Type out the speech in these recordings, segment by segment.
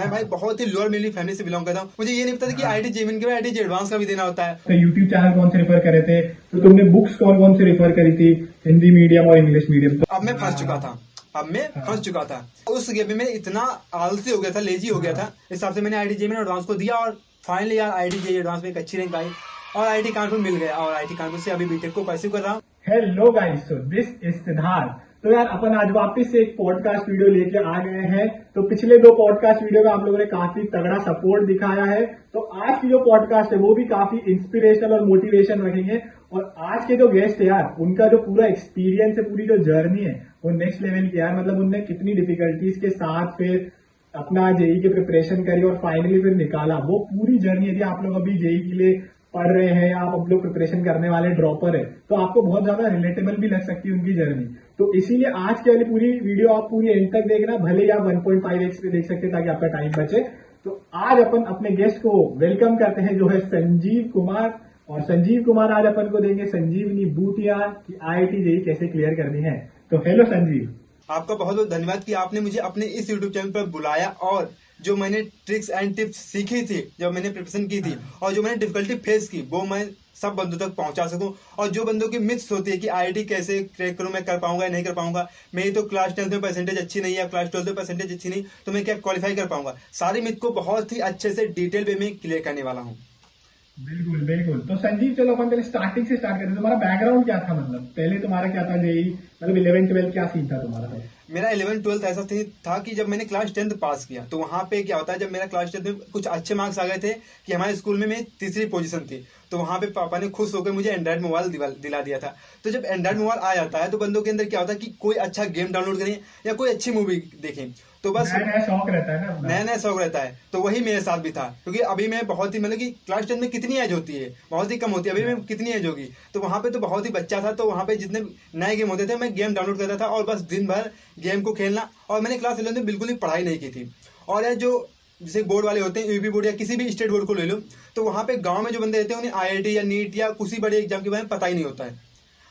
मैं भाई बहुत ही लोअर मिडिल फैमिली से बिलोंग करता हूँ। मुझे ये नहीं पता था कि आईटी जेईई के बाद आईटी एडवांस का भी देना होता है। तो यूट्यूब चैनल कौन से रेफर करे थे, तो तुमने बुक्स कौन कौन से रेफर करी थी, हिंदी मीडियम और इंग्लिश मीडियम? तो अब मैं फंस चुका था। उस गेम में इतना आलसी हो गया था, लेजी हो गया था, इस हिसाब से मैंने आईटी जेईई एडवांस को दिया और फाइनली यार आईटी जेईई एडवांस में एक अच्छी रैंक आई और आईटी कानपुर मिल गया और आईटी कानपुर से अभी बीटेक को परस्यू कर रहा हूँ। Hello guys, so this is Siddharth. तो यार अपन आज वापस से एक पॉडकास्ट वीडियो लेके आ गए हैं। तो पिछले दो पॉडकास्ट वीडियो में आप लोगों ने काफी तगड़ा सपोर्ट दिखाया है, तो आज की जो पॉडकास्ट है वो भी काफी इंस्पिरेशनल और मोटिवेशन रखेंगे। और आज के जो गेस्ट है यार, उनका जो पूरा एक्सपीरियंस है, पूरी जो जर्नी है वो नेक्स्ट लेवल की यार। मतलब उनने कितनी डिफिकल्टीज के साथ फिर अपना जेई की प्रिपरेशन करी और फाइनली फिर निकाला, वो पूरी जर्नी। यदि आप लोग अभी जेई के लिए पढ़ रहे हैं, आप अब लोग प्रिपरेशन करने वाले ड्रॉपर है, तो आपको बहुत ज्यादा रिलेटेबल भी लग सकती है उनकी जर्नी। तो इसीलिए आज की वाली पूरी वीडियो आप पूरी एंड तक देखना, भले ही आप 1.5x पे देख सकते हैं ताकि आपका टाइम बचे। तो आज अपन अपने गेस्ट को वेलकम करते हैं, जो है संजीव कुमार। और संजीव कुमार आज अपन को देंगे संजीवनी बूटिया की आईआईटी जेई कैसे क्लियर करनी है। तो हेलो संजीव। आपका बहुत बहुत धन्यवाद कि आपने मुझे अपने इस यूट्यूब चैनल पर बुलाया और जो मैंने ट्रिक्स एंड टिप्स सीखी थी, जब मैंने प्रिपरेशन की थी और जो मैंने डिफिकल्टी फेस की, वो मैं सब बंदों तक पहुंचा सकूं। और जो बंदों की मिथ्स होती है कि आईआईटी कैसे क्रैक करूं, मैं कर पाऊंगा या नहीं कर पाऊंगा, मेरी तो क्लास 10th में परसेंटेज अच्छी नहीं है, क्लास 12th में परसेंटेज अच्छी नहीं, तो मैं क्या क्वालिफाई कर पाऊंगा, सारी मिथ को बहुत ही अच्छे से डिटेल वे में क्लियर करने वाला हूँ। बिल्कुल बिल्कुल। तो संजीव, चलो अपन पहले स्टार्टिंग से स्टार्ट करते हैं। तुम्हारा बैकग्राउंड क्या था, मतलब पहले तुम्हारा क्या था जेई, मतलब 11th 12th क्या सीन था तुम्हारा? मेरा 11th 12th ऐसा था कि जब मैंने क्लास 10th पास किया तो वहां पे क्या होता है, जब मेरा क्लास 10th में कुछ अच्छे मार्क्स आ गए थे कि हमारे स्कूल में मैं तीसरी पोजीशन थी, तो वहां पे पापा ने खुश होकर मुझे एंड्रॉइड मोबाइल दिला दिया था। तो जब एंड्रॉइड मोबाइल आ जाता है तो बंदों के अंदर क्या होता है कि कोई अच्छा गेम डाउनलोड करें या कोई अच्छी मूवी देखें, तो बस नया शौक रहता है ना, नया नया शौक रहता है। तो वही मेरे साथ भी था, क्योंकि अभी मैं बहुत ही, मतलब कि क्लास 10 में कितनी एज होती है, बहुत ही कम होती है, अभी मैं कितनी एज होगी, तो वहां पे तो बहुत ही बच्चा था। तो वहां पे जितने नए गेम होते थे मैं गेम डाउनलोड करता था और बस दिन भर गेम को खेलना। और मैंने क्लास 11 में बिल्कुल ही पढ़ाई नहीं की थी। और यार जो जैसे बोर्ड वाले होते हैं, यूपी बोर्ड या किसी भी स्टेट बोर्ड को ले लो, तो वहां पे गांव में जो बंदे रहते हैं उन्हें आईआईटी या नीट या किसी बड़े एग्जाम के बारे में पता ही नहीं होता है।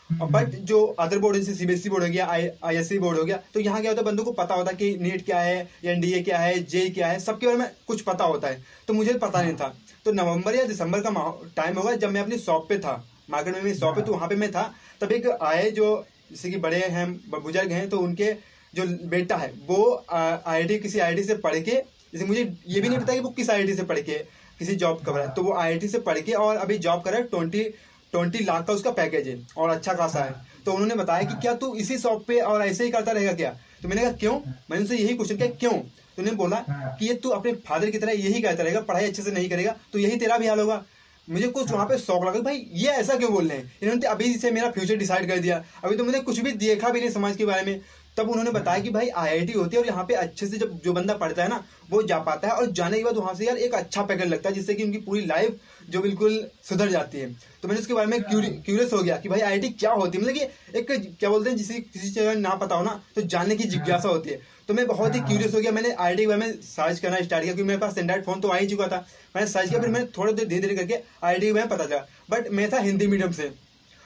बट जो अदर बोर्ड जैसे सीबीएसई बोर्ड हो गया, आईएससी बोर्ड हो गया, तो यहाँ क्या होता है, बंदों को पता होता है कि नीट क्या है, एनडीए क्या है, जेई क्या है, सबके बारे में कुछ पता होता है। तो मुझे पता नहीं था। तो नवंबर या दिसंबर का टाइम होगा जब मैं अपनी शॉप पे था, मार्केट में मेरी शॉप है, तो वहां पे मैं था। तब एक आए जो जैसे कि बड़े हैं, बुजुर्ग हैं, तो उनके जो बेटा है वो आईआईटी किसी आईआईटी से पढ़ के, जैसे मुझे ये भी नहीं पता कि वो किस आईआईटी से पढ़ के किसी जॉब कर रहा है, तो वो आईआईटी से पढ़ के और अभी जॉब कर रहा है। 20 लाख का उसका पैकेज है और अच्छा खासा है। तो उन्होंने बताया कि क्या तू इसी शॉप पे और ऐसे ही करता रहेगा क्या? तो मैंने कहा क्यों, मैंने उनसे यही क्वेश्चन किया क्यों, तो उन्होंने बोला कि ये तू अपने फादर की तरह यही करता रहेगा, पढ़ाई अच्छे से नहीं करेगा तो यही तेरा भी हाल होगा। मुझे कुछ वहां पे शौक लगा, भाई ये ऐसा क्यों बोल रहे हैं, इन्होंने अभी से मेरा फ्यूचर डिसाइड कर दिया, अभी तो मैंने कुछ भी देखा भी नहीं समाज के बारे में। तब उन्होंने बताया कि भाई आईआईटी होती है और यहाँ पे अच्छे से जब जो बंदा पढ़ता है ना वो जा पाता है, और जाने के बाद वहां से यार एक अच्छा पैकेज लगता है, जिससे कि उनकी पूरी लाइफ जो बिल्कुल सुधर जाती है। तो मैंने उसके बारे में क्यूरियस हो गया कि भाई आईआईटी क्या होती है, मतलब कि एक क्या बोलते हैं, किसी चीज ना पता हो ना तो जानने की जिज्ञासा होती है। तो मैं बहुत ही क्यूरियस हो गया, मैंने आईआईटी के बारे में सर्च करना स्टार्ट किया, क्योंकि मेरे पास एंड्रॉइड फोन तो आ ही चुका था। मैंने सर्च किया, फिर मैंने थोड़ा देर धीरे धीरे करके आईआईटी के बारे में पता चला। बट मैं था हिंदी मीडियम से,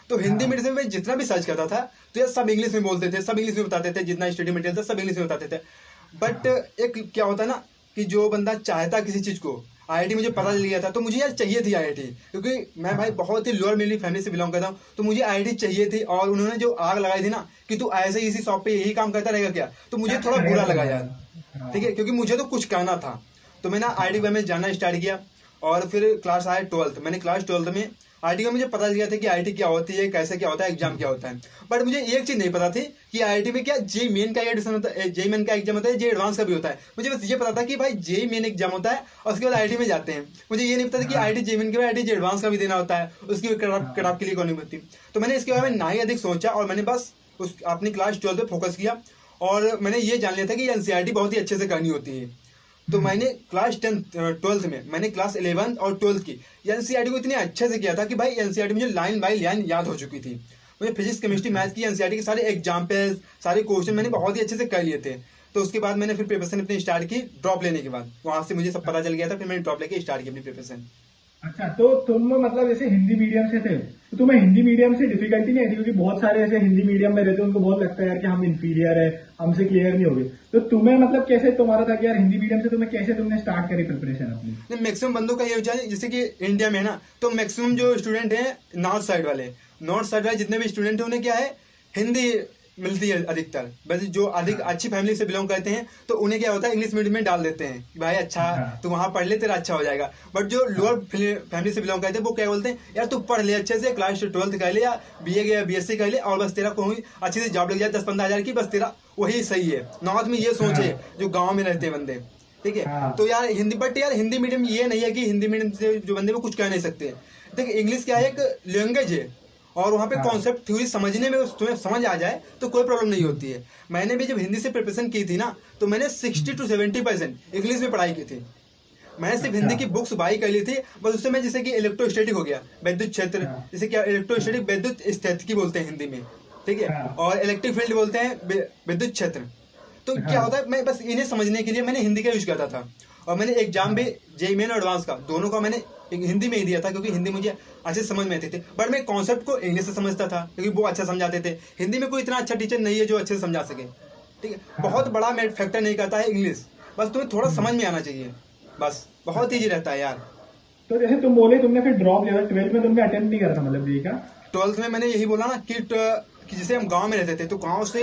तो हिंदी मीडियम में जितना भी सर्च करता था तो यार सब इंग्लिश में बोलते थे, सब इंग्लिश में बताते थे, जितना स्टडी मटेरियल था सब इंग्लिश में बताते थे। बट एक क्या होता है ना कि जो बंदा चाहता किसी चीज को, आईआईटी मुझे पता चल गया था, तो मुझे यार चाहिए थी आईआईटी, क्योंकि मैं भाई बहुत ही लोअर मिडिल फैमिली से बिलोंग करता हूँ, तो मुझे आईआईटी चाहिए थी। और उन्होंने जो आग लगाई थी ना कि तू ऐसे ही इसी शॉप पे यही काम करता रहेगा क्या, तो मुझे थोड़ा बुरा लगा यार, ठीक है, क्योंकि मुझे तो कुछ करना था। तो मैंने आईआईटी के बारे में जानना स्टार्ट किया। और फिर क्लास आया 12th, मैंने क्लास 12th में आईआईटी का मुझे पता चल गया था कि आईआईटी क्या होती है, कैसे क्या होता है, एग्जाम क्या होता है। बट मुझे एक चीज नहीं पता थी कि आईआईटी में क्या जेई मेन का एडमिशन होता है, जेई मेन का एग्जाम होता है, जेई एडवांस का भी होता है। मुझे बस ये पता था कि भाई जेई मेन एग्जाम होता है और उसके बाद आईआईटी में जाते हैं। मुझे ये नहीं पता था कि आईआईटी जेई मेन के बाद आईआईटी जेई एडवांस का भी देना होता है, उसकी कट के लिए कौन होती। तो मैंने इसके बारे में ना ही अधिक सोचा और मैंने बस उस अपनी क्लास 12th पे फोकस किया। और मैंने ये जान लिया था कि एनसीईआरटी बहुत ही अच्छे से करनी होती है। तो मैंने क्लास 12th में मैंने क्लास 11th और 12th की एनसीईआरटी को इतने अच्छे से किया था कि भाई एनसीईआरटी मुझे लाइन बाय लाइन याद हो चुकी थी। मुझे फिजिक्स केमिस्ट्री मैथ्स की एनसीईआरटी के सारे एग्जाम्पल्स, सारे क्वेश्चन मैंने बहुत ही अच्छे से कर लिए थे। तो उसके बाद मैंने फिर प्रिपरेशन अपनी स्टार्ट की, ड्रॉप लेने के बाद वहां से मुझे सब पता चल गया था, फिर मैंने ड्रॉप लेके स्टार्ट की अपनी प्रिपरेशन। अच्छा, तो तुम मतलब जैसे हिंदी मीडियम से थे, तो तुम्हें हिंदी मीडियम से डिफिकल्टी नहीं आती? क्योंकि बहुत सारे ऐसे हिंदी मीडियम में रहते हैं, उनको बहुत लगता है यार कि हम इंफीरियर है, हमसे क्लियर नहीं होगी। तो तुम्हें मतलब कैसे तुम्हारा था कि यार हिंदी मीडियम से तुम्हें कैसे तुमने स्टार्ट करी प्रिपरेशन अपनी? मैक्सिमम बंदों का ये विचार है, जैसे कि इंडिया में है ना, तो मैक्सिमम जो स्टूडेंट हैं नॉर्थ साइड वाले जितने भी स्टूडेंट हैं उन्हें क्या है, हिंदी मिलती है अधिकतर। वैसे जो अधिक अच्छी फैमिली से बिलोंग करते हैं तो उन्हें क्या होता है, इंग्लिश मीडियम में डाल देते हैं कि भाई अच्छा तू वहां पढ़ ले, तेरा अच्छा हो जाएगा। बट जो लोअर फैमिली से बिलोंग करते हैं वो क्या बोलते हैं, यार तू पढ़ ले अच्छे से, क्लास 12th कर ले या BA या BSc कर ले, और बस तेरा कोई अच्छी से जॉब लग जाए 10-15 हजार की, बस तेरा वही सही है। नॉर्थ में ये सोच है जो गाँव में रहते हैं बंदे, ठीक है। तो यार हिंदी मीडियम ये नहीं है कि हिंदी मीडियम से जो बंदे वो कुछ कह नहीं सकते। देखिए इंग्लिश क्या है, एक लैंग्वेज है, और वहाँ पे कॉन्सेप्ट थ्योरी समझने में तुम्हें समझ आ जाए तो कोई प्रॉब्लम नहीं होती है। मैंने भी जब हिंदी से प्रिपरेशन की थी ना, तो मैंने 60 to 70% इंग्लिश में पढ़ाई की थी। मैंने सिर्फ हिंदी की बुक्स बाई कर ली थी बस। उससे मैं जैसे कि इलेक्ट्रोस्टैटिक हो गया, विद्युत क्षेत्र, जैसे क्या इलेक्ट्रोस्टैटिक विद्युत स्थितिकी बोलते हैं हिंदी में, ठीक है, और इलेक्ट्रिक फील्ड बोलते हैं विद्युत क्षेत्र। तो क्या होता है, मैं बस इन्हें समझने के लिए मैंने हिंदी का यूज करता था। और मैंने एग्जाम भी JEE मेन और एडवांस का दोनों का मैंने हिंदी में ही दिया था, क्योंकि हिंदी मुझे अच्छे समझ में आती थी। बट मैं कॉन्सेप्ट को इंग्लिश से समझता था, क्योंकि वो अच्छा समझाते थे। हिंदी में कोई इतना अच्छा टीचर नहीं है जो अच्छे से समझा सके, ठीक है। बहुत बड़ा फैक्टर नहीं करता है इंग्लिश, बस तुम्हें थोड़ा समझ में आना चाहिए, बस बहुत ईजी रहता है यार। तो जैसे तुम बोले तुमने फिर ड्रॉप लिया, 12th में तुमने अटेम्प्ट नहीं करा था मतलब ये क्या? 12th में मैंने यही बोला ना कि जैसे हम गांव में रहते थे, तो गांव से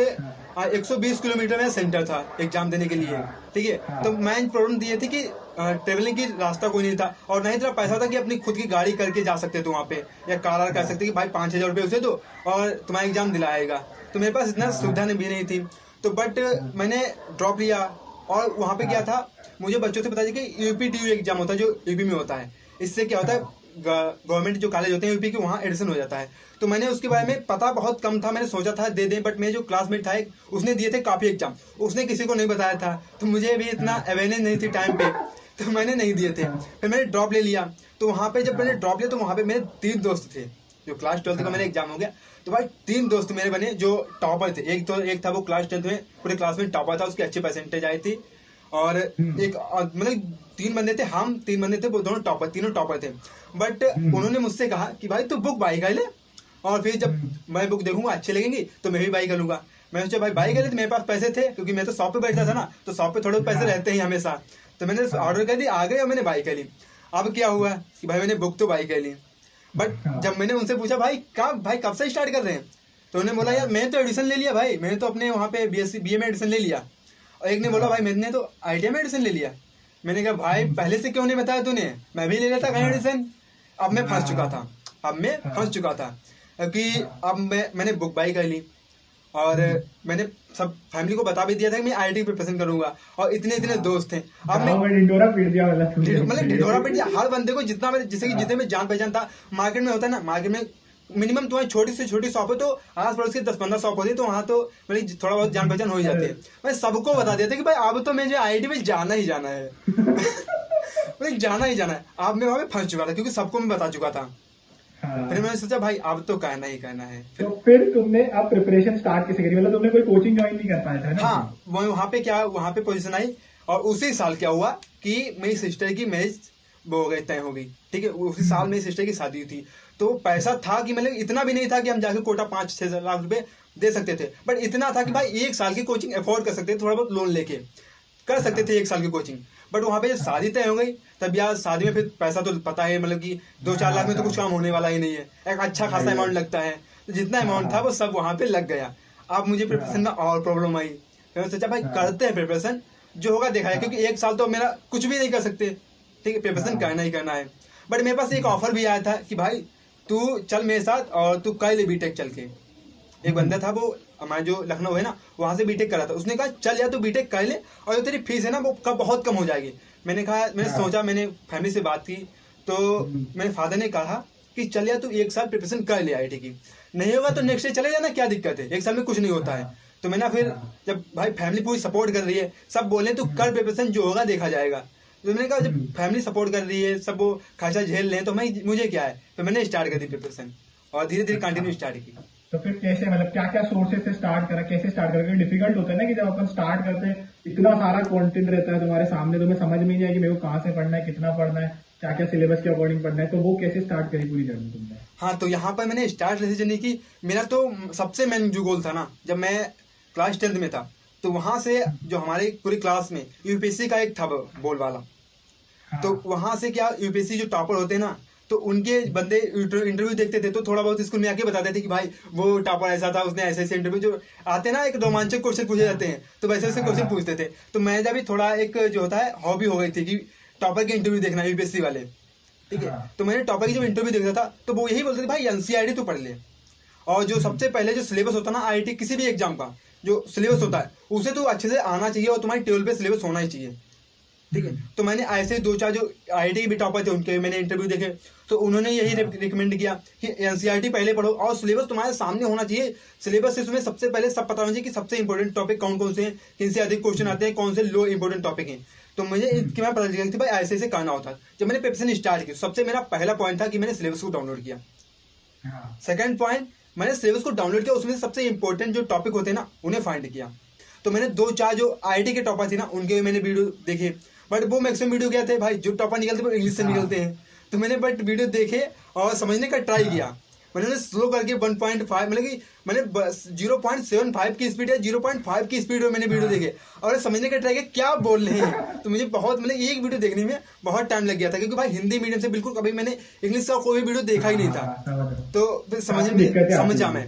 120 किलोमीटर में सेंटर था एग्जाम देने के लिए, ठीक है। तो मेन प्रॉब्लम ये थी कि ट्रेवलिंग की रास्ता कोई नहीं था, और नहीं इतना पैसा था कि अपनी खुद की गाड़ी करके जा सकते थे वहाँ पे, या कार कर सकते कि भाई 5,000 रुपये उसे दो और तुम्हारा एग्जाम दिलाएगा। तो मेरे पास इतना सुविधा भी नहीं थी। तो बट मैंने ड्रॉप लिया, और वहाँ पे क्या था, मुझे बच्चों से पता चला कि UPTU एग्जाम होता है जो UP में होता है। इससे क्या होता है, गवर्नमेंट जो कॉलेज होते हैं UP के, वहाँ एडमिशन हो जाता है। तो मैंने उसके बारे में पता बहुत कम था, मैंने सोचा था दे दें, बट मेरे जो क्लासमेट था उसने दिए थे काफी एग्जाम, उसने किसी को नहीं बताया था, तो मुझे भी इतना अवेयरनेस नहीं थी टाइम पे, तो मैंने नहीं दिए थे। फिर मैंने ड्रॉप ले लिया। तो वहाँ पे जब मैंने ड्रॉप लिया तो वहाँ पे मेरे 3 दोस्त थे, जो क्लास 12th का मेरा एग्जाम हो गया तो भाई 3 दोस्त मेरे बने जो टॉपर थे। एक था वो क्लास 10th में पूरे क्लास में टॉपर था, उसकी अच्छी परसेंटेज आई थी। और एक मतलब 3 बंदे थे, हम 3 बंदे थे, वो तीनों टॉपर थे। बट उन्होंने मुझसे कहा कि भाई तू बुक बाई कर ले, और फिर जब मैं बुक देखूंगा अच्छी लगेंगी तो मैं भी बाई कर लूंगा। मैं सोचा भाई बाई कर ले, तो मेरे पास पैसे थे, क्योंकि मैं तो शॉप पे बैठता था ना, तो शॉप पे थोड़े पैसे रहते हैं हमेशा। तो मैंने ऑर्डर कर दी, आ गए और मैंने बाई कर ली। अब क्या हुआ कि भाई मैंने बुक तो बाई कर ली, बट जब मैंने उनसे पूछा भाई कब से स्टार्ट कर रहे हैं, तो उन्होंने बोला यार मैंने तो एडमिशन ले लिया भाई, मैंने तो अपने वहाँ पे BA में एडमिशन ले लिया। और एक ने बोला भाई मैंने तो ITI में एडमिशन ले लिया। मैंने कहा भाई पहले से क्यों नहीं बताया तूने, मैं भी ले लेता कहीं एडमिशन। अब मैं फंस चुका था क्योंकि अब मैंने बुक बाई कर ली, और मैंने सब फैमिली को बता भी दिया था कि मैं IIT प्रिपरेशन करूंगा, और इतने दोस्त थे। अब मैं ढिंढोरा पीट दिया, मतलब ढिंढोरा पीट दिया हर बंदे को, जितना मेरे जैसे कि जितने में जान पहचान था। मार्केट में होता है ना, मार्केट में मिनिमम तुम्हारी छोटी से छोटी शॉप है तो आस पड़ोस की 10-15 शॉप होती है, तो वहाँ तो मतलब थोड़ा बहुत जान पहचान हो ही जाती है। मैं सबको बता देता कि भाई अब तो मुझे IIT में जाना ही जाना है मतलब जाना ही जाना है। अब मैं वहाँ पे फंस चुका था, क्योंकि सबको मैं बता चुका था। फिर मैंने सोचा भाई अब तो करना ही करना है। तो फिर तुमने अब प्रिपरेशन स्टार्ट कैसे करी? मतलब तुमने कोई कोचिंग ज्वाइन नहीं कर पाया था ना? हाँ, वहाँ पे पोजीशन आई, और उसी साल क्या हुआ कि मेरी सिस्टर की मैरिज वो हो गई, तय हो गई, ठीक है। उसी साल मेरी सिस्टर की शादी थी। तो पैसा था कि मतलब इतना भी नहीं था कि हम जाके कोटा 5-6 लाख रुपए दे सकते थे, बट इतना था कि भाई 1 साल की कोचिंग अफोर्ड कर सकते थे, थोड़ा बहुत लोन लेके कर सकते थे 1 साल की कोचिंग। बट वहाँ पे जब शादी तय हो गई, तब यार शादी में फिर पैसा तो पता है, मतलब कि 2-4 लाख में तो कुछ काम होने वाला ही नहीं है, एक अच्छा खासा अमाउंट लगता है। तो जितना अमाउंट था वो सब वहाँ पे लग गया। अब मुझे प्रिपरेशन में और प्रॉब्लम आई। मैंने सोचा भाई करते हैं प्रिपरेशन, जो होगा देखा है, क्योंकि 1 साल तो मेरा कुछ भी नहीं कर सकते, ठीक है, प्रिपरेशन करना ही करना है। बट मेरे पास एक ऑफर भी आया था कि भाई तू चल मेरे साथ और तू कर ले बीटेक चल के। एक बंदा था, वो हमारे जो लखनऊ है ना, वहां से बीटेक करा था, उसने कहा चल यार तू बीटेक कर ले, और जो तेरी फीस है ना वो बहुत कम हो जाएगी। मैंने सोचा, मैंने फैमिली से बात की, तो मेरे फादर ने कहा कि चल यार तू 1 साल प्रिपरेशन कर ले IIT की, नहीं होगा तो नेक्स्ट ईयर चले जाना, क्या दिक्कत है, 1 साल में कुछ नहीं होता है। तो मैंने फिर जब भाई फैमिली पूरी सपोर्ट कर रही है, सब बोले तू कर प्रिपरेशन, जो होगा देखा जाएगा। तो मैंने कहा जब फैमिली सपोर्ट कर रही है, सब वो खर्चा झेल रहे हैं, तो मुझे क्या है। तो मैंने स्टार्ट कर दी प्रिपरेशन, और धीरे धीरे कंटिन्यू स्टार्ट की। तो फिर कैसे, मतलब क्या क्या सोर्सेस से स्टार्ट करा, कैसे स्टार्ट करा? क्योंकि डिफिकल्ट होता है ना कि जब अपन स्टार्ट करते हैं इतना सारा कंटेंट रहता है तुम्हारे सामने, तुम्हें समझ में नहीं आया कि मेरे को कहाँ से पढ़ना है, कितना पढ़ना है, क्या क्या सिलेबस के अकॉर्डिंग पढ़ना है, तो वो कैसे स्टार्ट करी पूरी जर्नी तुमने? हाँ, तो यहाँ पर मैंने स्टार्ट ऐसे जर्नी की। मेरा तो सबसे मेन जो गोल था ना, जब मैं क्लास 10th में था, तो वहां से जो हमारे पूरी क्लास में यूपीएससी का एक था बोल वाला। हाँ, तो वहां से क्या, यूपीएससी जो टॉपर होते हैं ना, तो उनके बंदे इंटरव्यू देखते थे, तो थोड़ा बहुत स्कूल में आके बताते थे कि भाई वो टॉपर ऐसा था, उसने ऐसे ऐसे इंटरव्यू जो आते हैं ना, एक रोमांचक क्वेश्चन पूछे जाते हैं, तो वैसे वैसे क्वेश्चन पूछते थे। तो मैं जब भी थोड़ा एक जो होता है हॉबी हो गई थी कि टॉपर के इंटरव्यू देखना, यूपीएससी वाले, ठीक है। हाँ। तो मैंने टॉपर की जब इंटरव्यू देखा था, तो वो यही बोलते थे भाई एनसीईआरटी तो पढ़ ले, और जो सबसे पहले जो सिलेबस होता है ना आईआईटी किसी भी एग्जाम का, जो सिलेबस होता है उसे तो अच्छे से आना चाहिए, और तुम्हारी टेबल पे सिलेबस होना ही चाहिए, ठीक है। तो मैंने ऐसे दो चार जो आईआईटी के भी टॉपर थे उनके मैंने इंटरव्यू देखे, तो उन्होंने यही रिकमेंड किया कि एनसीईआरटी पहले पढ़ो, और सिलेबस तुम्हारे सामने होना चाहिए। सिलेबस से तुम्हें सबसे पहले सब पता होना चाहिए कि सबसे इंपॉर्टेंट टॉपिक कौन कौन से हैं, किन से अधिक क्वेश्चन आते हैं, कौन से लो इंपॉर्टेंट टॉपिक हैं। तो मुझे इसके मैं पता चल गया कि भाई ऐसे ऐसे करना होता है। जब मैंने प्रिपरेशन स्टार्ट की, सबसे मेरा पहला पॉइंट था कि मैंने सिलेबस को डाउनलोड किया। हाँ। सेकंड पॉइंट, मैंने सिलेबस को डाउनलोड किया, उसमें से सबसे इंपॉर्टेंट जो टॉपिक होते हैं ना उन्हें फाइंड किया। तो मैंने दो चार जो आईआईटी के टॉपर थे ना उनके भी मैंने वीडियो देखे, बट वो मैक्सिमम वीडियो क्या थे भाई, जो टॉपर निकलते वो इंग्लिश से निकलते हैं। तो मैंने बट वीडियो देखे और समझने का ट्राई किया। मैंने स्लो करके 1.5 मतलब कि मैंने 0.75 की स्पीड या 0.5 की स्पीड में मैंने वीडियो देखे और समझने का ट्राई किया क्या बोल रहे हैं। तो मुझे बहुत मतलब एक वीडियो देखने में बहुत टाइम लग गया था, क्योंकि भाई हिंदी मीडियम से बिल्कुल कभी मैंने इंग्लिश का कोई वीडियो देखा ही नहीं था। तो फिर समझा मैं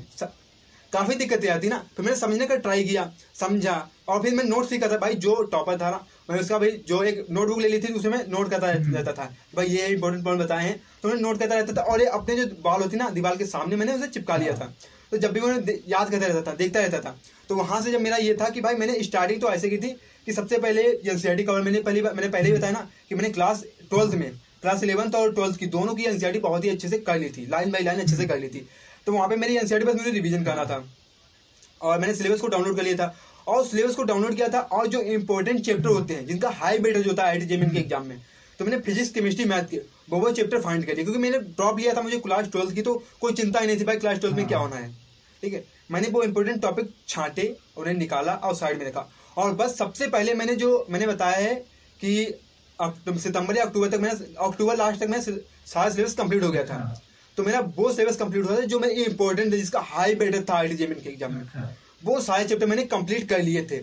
काफी दिक्कतें आती ना, तो मैंने समझने का ट्राई किया, समझा, और फिर मैं नोट्स भी करता। भाई जो टॉपर था ना, मैं उसका भाई जो एक नोटबुक ले ली थी उसमें मैं नोट करता रहता था, भाई ये इंपॉर्टेंट पॉइंट बताए हैं, तो मैं नोट करता रहता था। और ये अपने जो बाल होती ना दीवार के सामने मैंने उसे चिपका लिया था, तो जब भी मैंने याद करता रहता था, देखता रहता था। तो वहां से जब मेरा ये था कि भाई मैंने स्टार्टिंग तो ऐसे की थी कि सबसे पहले एनसीईआरटी कवर मैंने पहले ही बताया ना कि मैंने क्लास 12th में, क्लास 11th और 12th की दोनों की एनसीईआरटी बहुत ही अच्छे से कर ली थी, लाइन बाई लाइन अच्छे से कर ली थी। तो वहां पे मेरी एनसीईआरटी बस मुझे रिवीजन करना था, और मैंने सिलेबस को डाउनलोड कर लिया था, और सिलेबस को डाउनलोड किया था। और जो इंपॉर्टेंट चैप्टर होते हैं जिनका हाई वेटेज होता है आईआईटी जेईई के एग्जाम में, तो मैंने फिजिक्स, केमिस्ट्री, मैथ के वो चैप्टर फाइंड कर लिया, क्योंकि मैंने ड्रॉप लिया था, मुझे क्लास 12th की तो कोई चिंता ही नहीं थी भाई क्लास 12th में क्या होना है, ठीक है। मैंने वो इंपॉर्टेंट टॉपिक छांटे, उन्हें निकाला और साइड में रखा, और बस सबसे पहले मैंने बताया है कि सितंबर या अक्टूबर तक अक्टूबर लास्ट तक मैं सारा सिलेबस कंप्लीट हो गया था। तो मेरा वो सिलेबस कंप्लीट हुआ था जो मेरे इंपॉर्टेंट है, जिसका हाई वेटेज था आईआईटी जेईई के एग्जाम में, वो सारे चैप्टर मैंने कंप्लीट कर लिए थे।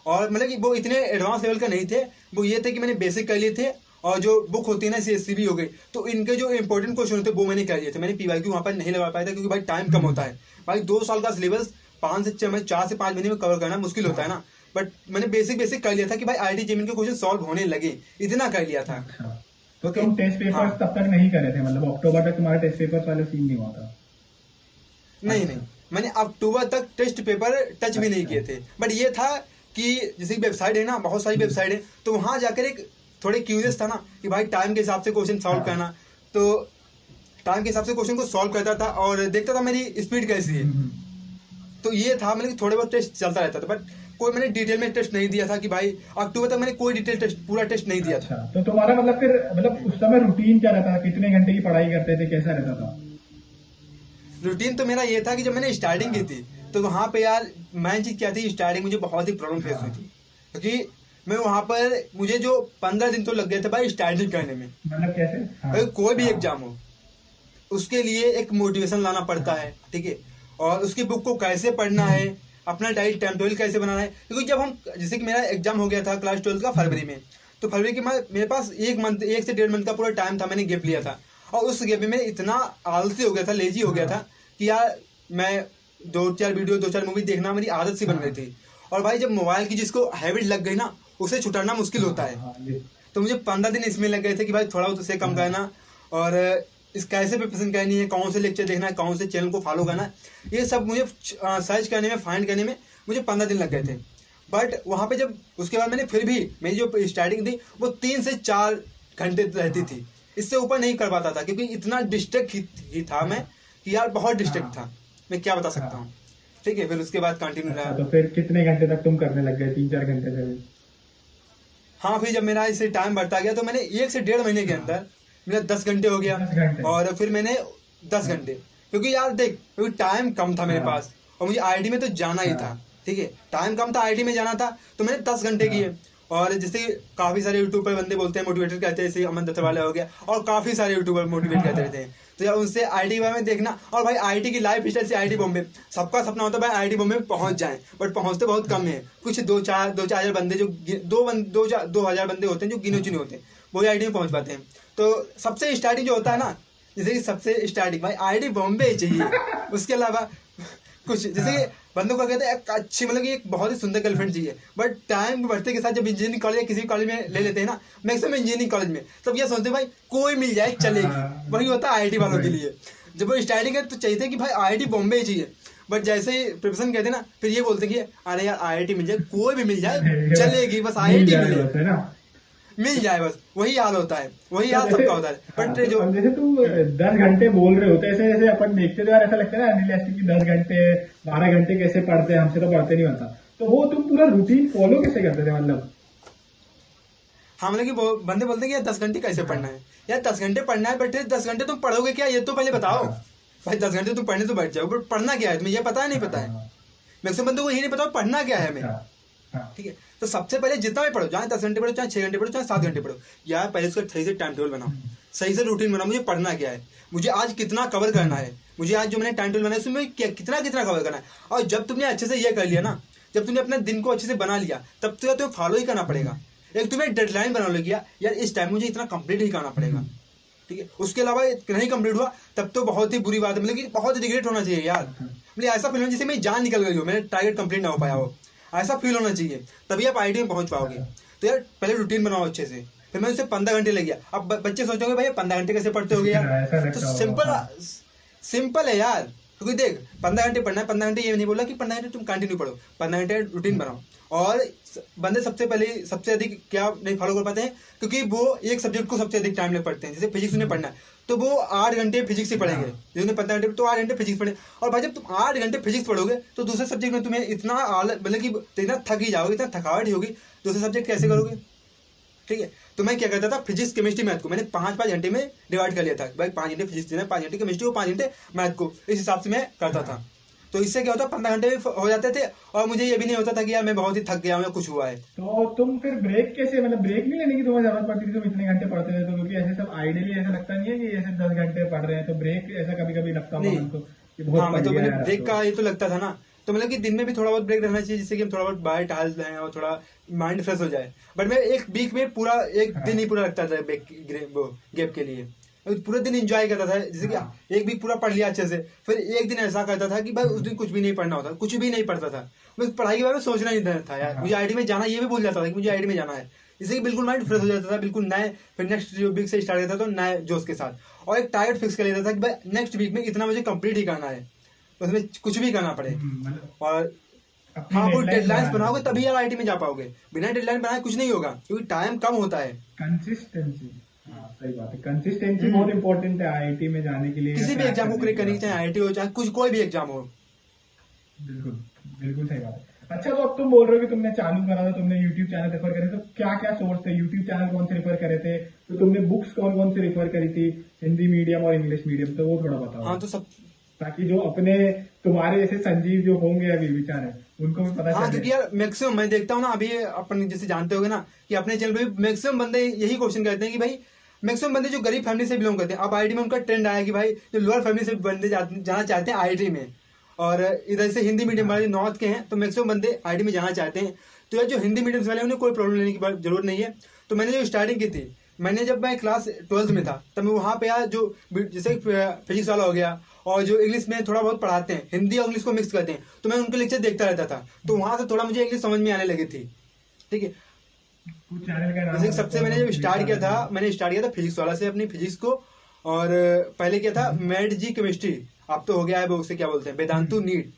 और मतलब कि वो इतने एडवांस लेवल का नहीं थे, वो ये थे कि मैंने बेसिक कर लिए थे, और जो बुक होती है ना सीएससीबी हो गई, तो इनके जो इंपॉर्टेंट क्वेश्चन होते वो मैंने कर लिए थे। मैंने पीवाईक्यू वहां पर नहीं लगा पाया था, क्योंकि भाई टाइम कम होता है। भाई 2 साल का सिलेबस 4 से 5 महीने में कवर करना मुश्किल होता है ना, बट मैंने बेसिक कर लिया था कि भाई आईआईटी जेईई के क्वेश्चन सॉल्व होने लगे, इतना कर लिया था। तो तुम टेस्ट पेपर्स तब तक नहीं करे थे, मतलब अक्टूबर तक तुम्हारा टेस्ट पेपर्स वाला सीन नहीं हुआ था? नहीं, मैंने अक्टूबर तक टेस्ट पेपर टच भी नहीं किए थे, बट ये था कि जैसे वेबसाइट है ना, बहुत सारी वेबसाइट है, तो वहां जाकर एक थोड़े क्यूरियस था ना कि भाई टाइम के हिसाब से क्वेश्चन सॉल्व करना, तो टाइम के हिसाब से क्वेश्चन को सॉल्व करता था और देखता था मेरी स्पीड कैसी है। तो ये था, मतलब थोड़े बहुत टेस्ट चलता रहता था, बट कोई मैंने डिटेल में टेस्ट नहीं दिया था कि भाई अक्टूबर तक मैंने कोई डिटेल टेस्ट, पूरा टेस्ट नहीं दिया था। तो तुम्हारा मतलब फिर मतलब उस समय रूटीन क्या रहता था, कितने घंटे की पढ़ाई करते थे, कैसा रहता था? रूटीन तो मेरा ये था कि जब मैंने स्टार्टिंग की थी, तो वहां पे यार मेन चीज क्या थी, स्टार्टिंग मुझे बहुत ही प्रॉब्लम फेस हुई थी, क्योंकि मैं वहां पर मुझे जो 15 दिन तो लग गए थे भाई स्टार्टिंग करने में। मतलब कैसे? कोई भी एग्जाम हो उसके लिए एक मोटिवेशन लाना पड़ता है, ठीक है, और उसकी बुक को कैसे पढ़ना है, अपना डाइट टाइम टेबल कैसे बनाना है। क्योंकि जब हम, जैसे कि मेरा एग्जाम हो गया था क्लास 12 का फरवरी में, तो फरवरी के मेरे पास 1 से 1.5 मंथ का पूरा टाइम था, मैंने गैप लिया था, और उस गैप में मैं इतना आलसी हो गया था, लेजी हो गया था कि यार मैं 2-4 वीडियो 2-4 मूवी देखना मेरी आदत सी बन गई थी। और भाई जब मोबाइल की जिसको हैबिट लग गई ना, उसे छुटाना मुश्किल होता है। तो मुझे 15 दिन इसमें लग गए थे कि भाई थोड़ा उसे कम करना, और इस कैसे प्रिपरेशन करनी है, कौन से लेक्चर देखना है, कौन से चैनल को फॉलो करना है, ये सब मुझे सर्च करने में, फाइंड करने में मुझे 15 दिन लग गए थे। बट वहां पे जब उसके बाद मैंने फिर भी, मेरी जो स्टार्टिंग थी वो 3 से 4 घंटे रहती थी, इससे ऊपर नहीं कर पाता था, क्योंकि इतना डिस्ट्रैक्ट ही था मैं कि यार बहुत डिस्ट्रैक्ट था, मैं क्या बता सकता हूँ। ठीक है, फिर उसके बाद कंटिन्यू रहा। तो फिर कितने घंटे तक तुम करने लग गए? 3-4 घंटे से? हाँ, फिर जब मेरा इससे टाइम बढ़ता गया, तो मैंने 1 से 1.5 महीने के अंदर मेरा 10 घंटे हो गया, और फिर मैंने 10 घंटे, क्योंकि यार देख, क्योंकि टाइम कम था मेरे हाँ। पास और मुझे आईआईटी में तो जाना ही था। ठीक है, टाइम कम था, आईआईटी में जाना था, तो मैंने 10 घंटे किए। और जैसे काफी सारे यूट्यूबर बंदे बोलते हैं, मोटिवेटर कहते हैं, जैसे अमन दत्तर वाला हो गया, और काफी सारे यूट्यूबर मोटिवेट करते रहते हैं। तो यार उनसे आईआईटी के बारे में देखना। और भाई आईआईटी की लाइफ स्टाइल से आईआईटी बॉम्बे, सबका सपना होता है भाई आईआईटी बॉम्बे में पहुंच जाएं, बट पहुंचते बहुत कम है। कुछ दो चार हजार बंदे जो 2,000 बंदे होते हैं जो गिने चुने होते हैं, वही आईआईटी में पहुंच पाते हैं। तो सबसे स्टार्टिंग जो होता है ना, जैसे कि सबसे स्टार्टिंग भाई आईआईटी बॉम्बे ही चाहिए। उसके अलावा कुछ जैसे कि बंदों का कहते हैं एक अच्छी, मतलब कि एक बहुत ही सुंदर गर्लफ्रेंड चाहिए, बट टाइम बढ़ते के साथ जब इंजीनियरिंग कॉलेज या किसी कॉलेज में ले लेते हैं ना, मैक्सिमम इंजीनियरिंग कॉलेज में, तब ये सोचते हैं भाई कोई मिल जाए चलेगी। वही होता है आईआईटी वालों के लिए। जब वो स्टार्टिंग है तो चाहिए कि भाई आईआईटी बॉम्बे ही चाहिए, बट जैसे ही प्रिपरेशन कहते हैं ना, फिर ये बोलते हैं कि अरे यार आईआईटी मिल जाए, कोई भी मिल जाए चलेगी, बस आईआईटी मिले, मिल जाए बस। वही हाल होता है, वही हाल सबका होता है। बट जो जैसे तुम 10 घंटे बोल रहे होते, ऐसे जैसे अपन देखते तो यार ऐसा लगता है ना, अनिल एस्टी की 10 घंटे 12 घंटे कैसे पढ़ते हैं, हमसे तो पढ़ते नहीं होता। तो वो तुम पूरा रूटीन फॉलो कैसे करते थे मतलब? हाँ, मतलब कि बंदे बोलते हैं कि यार 10 घंटे कैसे पढ़ना है। यार 10 घंटे पढ़ना है, बट 10 घंटे तुम पढ़ोगे क्या, ये तो पहले बताओ। भाई 10 घंटे तुम पढ़ने तो बैठ जाओ, बट पढ़ना क्या है तुम्हें ये पता है नहीं पता है। मैक्सिमम बंदों को यही नहीं पता पढ़ना क्या है हमें। ठीक है, तो सबसे पहले जितना भी पढ़ो, चाहे 10 घंटे पढ़ो, चाहे 6 घंटे पढ़ो, चाहे 7 घंटे पढ़ो, यार पहले उसका सही से टाइम टेबल बनाओ, सही से रूटीन बनाओ। मुझे पढ़ना क्या है, मुझे आज कितना कवर करना है, मुझे आज जो मैंने टाइम टेबल बनाया उसमें कितना कितना कवर करना है। और जब तुमने अच्छे से ये कर लिया ना, जब तुमने अपने दिन को अच्छे से बना लिया, तब तो तुम्हें फॉलो ही करना पड़ेगा। एक तुम्हें डेडलाइन बना लो, यार इस टाइम मुझे इतना कंप्लीट ही करना पड़ेगा। ठीक है, उसके अलावा नहीं कंप्लीट हुआ तब तो बहुत ही बुरी बात है, मतलब कि बहुत रिग्रेट होना चाहिए यार। मतलब ऐसा फील होना जैसे मेरी जान निकल गई हो, मेरा टारगेट कंप्लीट ना हो पाया हो, ऐसा फील होना चाहिए, तभी आप आईआईटी में पहुंच पाओगे। तो यार पहले रूटीन बनाओ अच्छे से। फिर मैंने उससे 15 घंटे लग गया। अब बच्चे सोचोगे भाई 15 घंटे कैसे पढ़ते हो यार, तो सिंपल है यार। क्योंकि देख 15 घंटे पढ़ना है, 15 घंटे ये नहीं बोला कि 15 घंटे तुम कंटिन्यू पढ़ो, 15 घंटे रूटीन बनाओ। और बंदे सबसे अधिक क्या नहीं फॉलो कर पाते हैं, क्योंकि वो एक सब्जेक्ट को सबसे अधिक टाइम लग पड़ते हैं। जैसे फिजिक्स उन्हें पढ़ना है तो वो 8 घंटे फिजिक्स ही पढ़ेंगे, जिन्होंने 15 घंटे तो 8 घंटे फिजिक्स पढ़े। और भाई जब तुम 8 घंटे फिजिक्स पढ़ोगे तो दूसरे सब्जेक्ट में तुम्हें इतना मतलब कि इतना थक ही जाओगे, इतना थकावट ही होगी, दूसरे सब्जेक्ट कैसे करोगे। ठीक है, तो मैं क्या करता था, फिजिक्स केमिस्ट्री मैथ को मैंने 5-5 घंटे में डिवाइड कर लिया था। भाई 5 घंटे फिजिक्स देना, 5 घंटे केमिस्ट्री को, 5 घंटे मैथ को, इस हिसाब से मैं करता था। तो इससे क्या होता, 15 घंटे हो जाते थे और मुझे ये भी नहीं होता था कि यार मैं बहुत ही थक गया हूँ या कुछ हुआ है। तो तुम फिर ब्रेक कैसे, मतलब ब्रेक नहीं लेने की तुम्हें जरूरत पड़ती थी, तुम इतने घंटे पढ़ते थे तो? क्योंकि ऐसे सब आइडियली ऐसा लगता नहीं है कि ऐसे 10 घंटे पढ़ रहे हैं तो ब्रेक ऐसा कभी कभी लगता होगा हमको कि बहुत हाँ, तो ब्रेक का ये तो लगता था ना, तो मतलब कि दिन में भी थोड़ा बहुत ब्रेक रहना चाहिए, जिससे कि हम थोड़ा बहुत बाहर टहल जाएं और थोड़ा माइंड फ्रेश हो जाए। बट मैं एक वीक में पूरा एक दिन ही पूरा लगता था गैप के लिए, पूरे दिन एंजॉय करता था। जैसे कि एक वीक पूरा पढ़ लिया अच्छे से, फिर एक दिन ऐसा करता था कि भाई उस दिन कुछ भी नहीं पढ़ना होता, कुछ भी नहीं पढ़ता था, मैं पढ़ाई के बारे में सोचना नहीं था यार। मुझे आईआईटी में जाना, ये भी भूल जाता था कि मुझे आईआईटी में जाना है, इससे कि बिल्कुल माइंड फ्रेश हो जाता था, बिल्कुल नए। फिर नेक्स्ट वीक से स्टार्ट करता था नए जोश के साथ, और एक टारगेट फिक्स कर लेता था कि भाई नेक्स्ट वीक में इतना मुझे कंप्लीट ही करना है, उसमें कुछ भी करना पड़े। और हाँ, वो डेडलाइंस बनाओगे तभी यार आईआईटी में जा पाओगे, बिना डेडलाइन बनाए कुछ नहीं होगा, क्योंकि टाइम कम होता है। कंसिस्टेंसी, सही बात है, कंसिस्टेंसी बहुत इंपॉर्टेंट है आईआईटी में जाने के लिए, किसी भी एग्जाम को क्रैक करने की, चाहे आईआईटी हो चाहे कुछ कोई भी एग्जाम हो। बिल्कुल बिल्कुल सही बात है। अच्छा, तो अब तुम बोल रहे हो कि तुमने चालू करा था, तुमने यूट्यूब चैनल रेफर करे, तो क्या क्या सोर्स थे? यूट्यूब चैनल कौन से रेफर करे थे? तो तुमने बुक्स कौन कौन से रेफर करी थी, हिंदी मीडियम और इंग्लिश मीडियम? तो वो थोड़ा बताओ। हाँ, तो सब, ताकि जो अपने तुम्हारे जैसे संजीव जो होंगे अभी विचार उनको भी पता चले। हाँ, क्योंकि यार मैक्सिमम मैं देखता हूँ ना, अभी अपन जैसे जानते होगे ना कि अपने चैनल पे मैक्सिमम बंदे यही क्वेश्चन करते हैं कि भाई, मैक्सिमम बंदे जो गरीब फैमिली से बिलोंग करते हैं, अब आईआईटी में उनका ट्रेंड आया कि भाई जो लोअर फैमिली से बंदे जाना चाहते हैं आईआईटी में, और इधर से हिंदी मीडियम वाले नॉर्थ के हैं, तो मैक्सिमम बंदे आईआईटी में जाना चाहते हैं। तो यार जो हिंदी मीडियम वाले उन्हें कोई प्रॉब्लम लेने की जरूरत नहीं है। तो मैंने जो स्टार्टिंग की थी, मैंने जब मैं क्लास 12th में था, तब मैं वहां पे यार जो जैसे फिजिक्स वाला हो गया, और जो इंग्लिश में थोड़ा बहुत पढ़ाते हैं, हिंदी और इंग्लिश को मिक्स करते हैं, तो मैं उनके लेक्चर देखता रहता था, तो वहां से थोड़ा मुझे इंग्लिश समझ में आने लगी थी। ठीक है, जैसे सबसे मैंने जब स्टार्ट किया था, मैंने स्टार्ट किया था फिजिक्स वाला से अपनी फिजिक्स को, और पहले क्या था मैड जी केमिस्ट्री, अब तो हो गया है वो, उसे क्या बोलते हैं, वेदांतु नीट,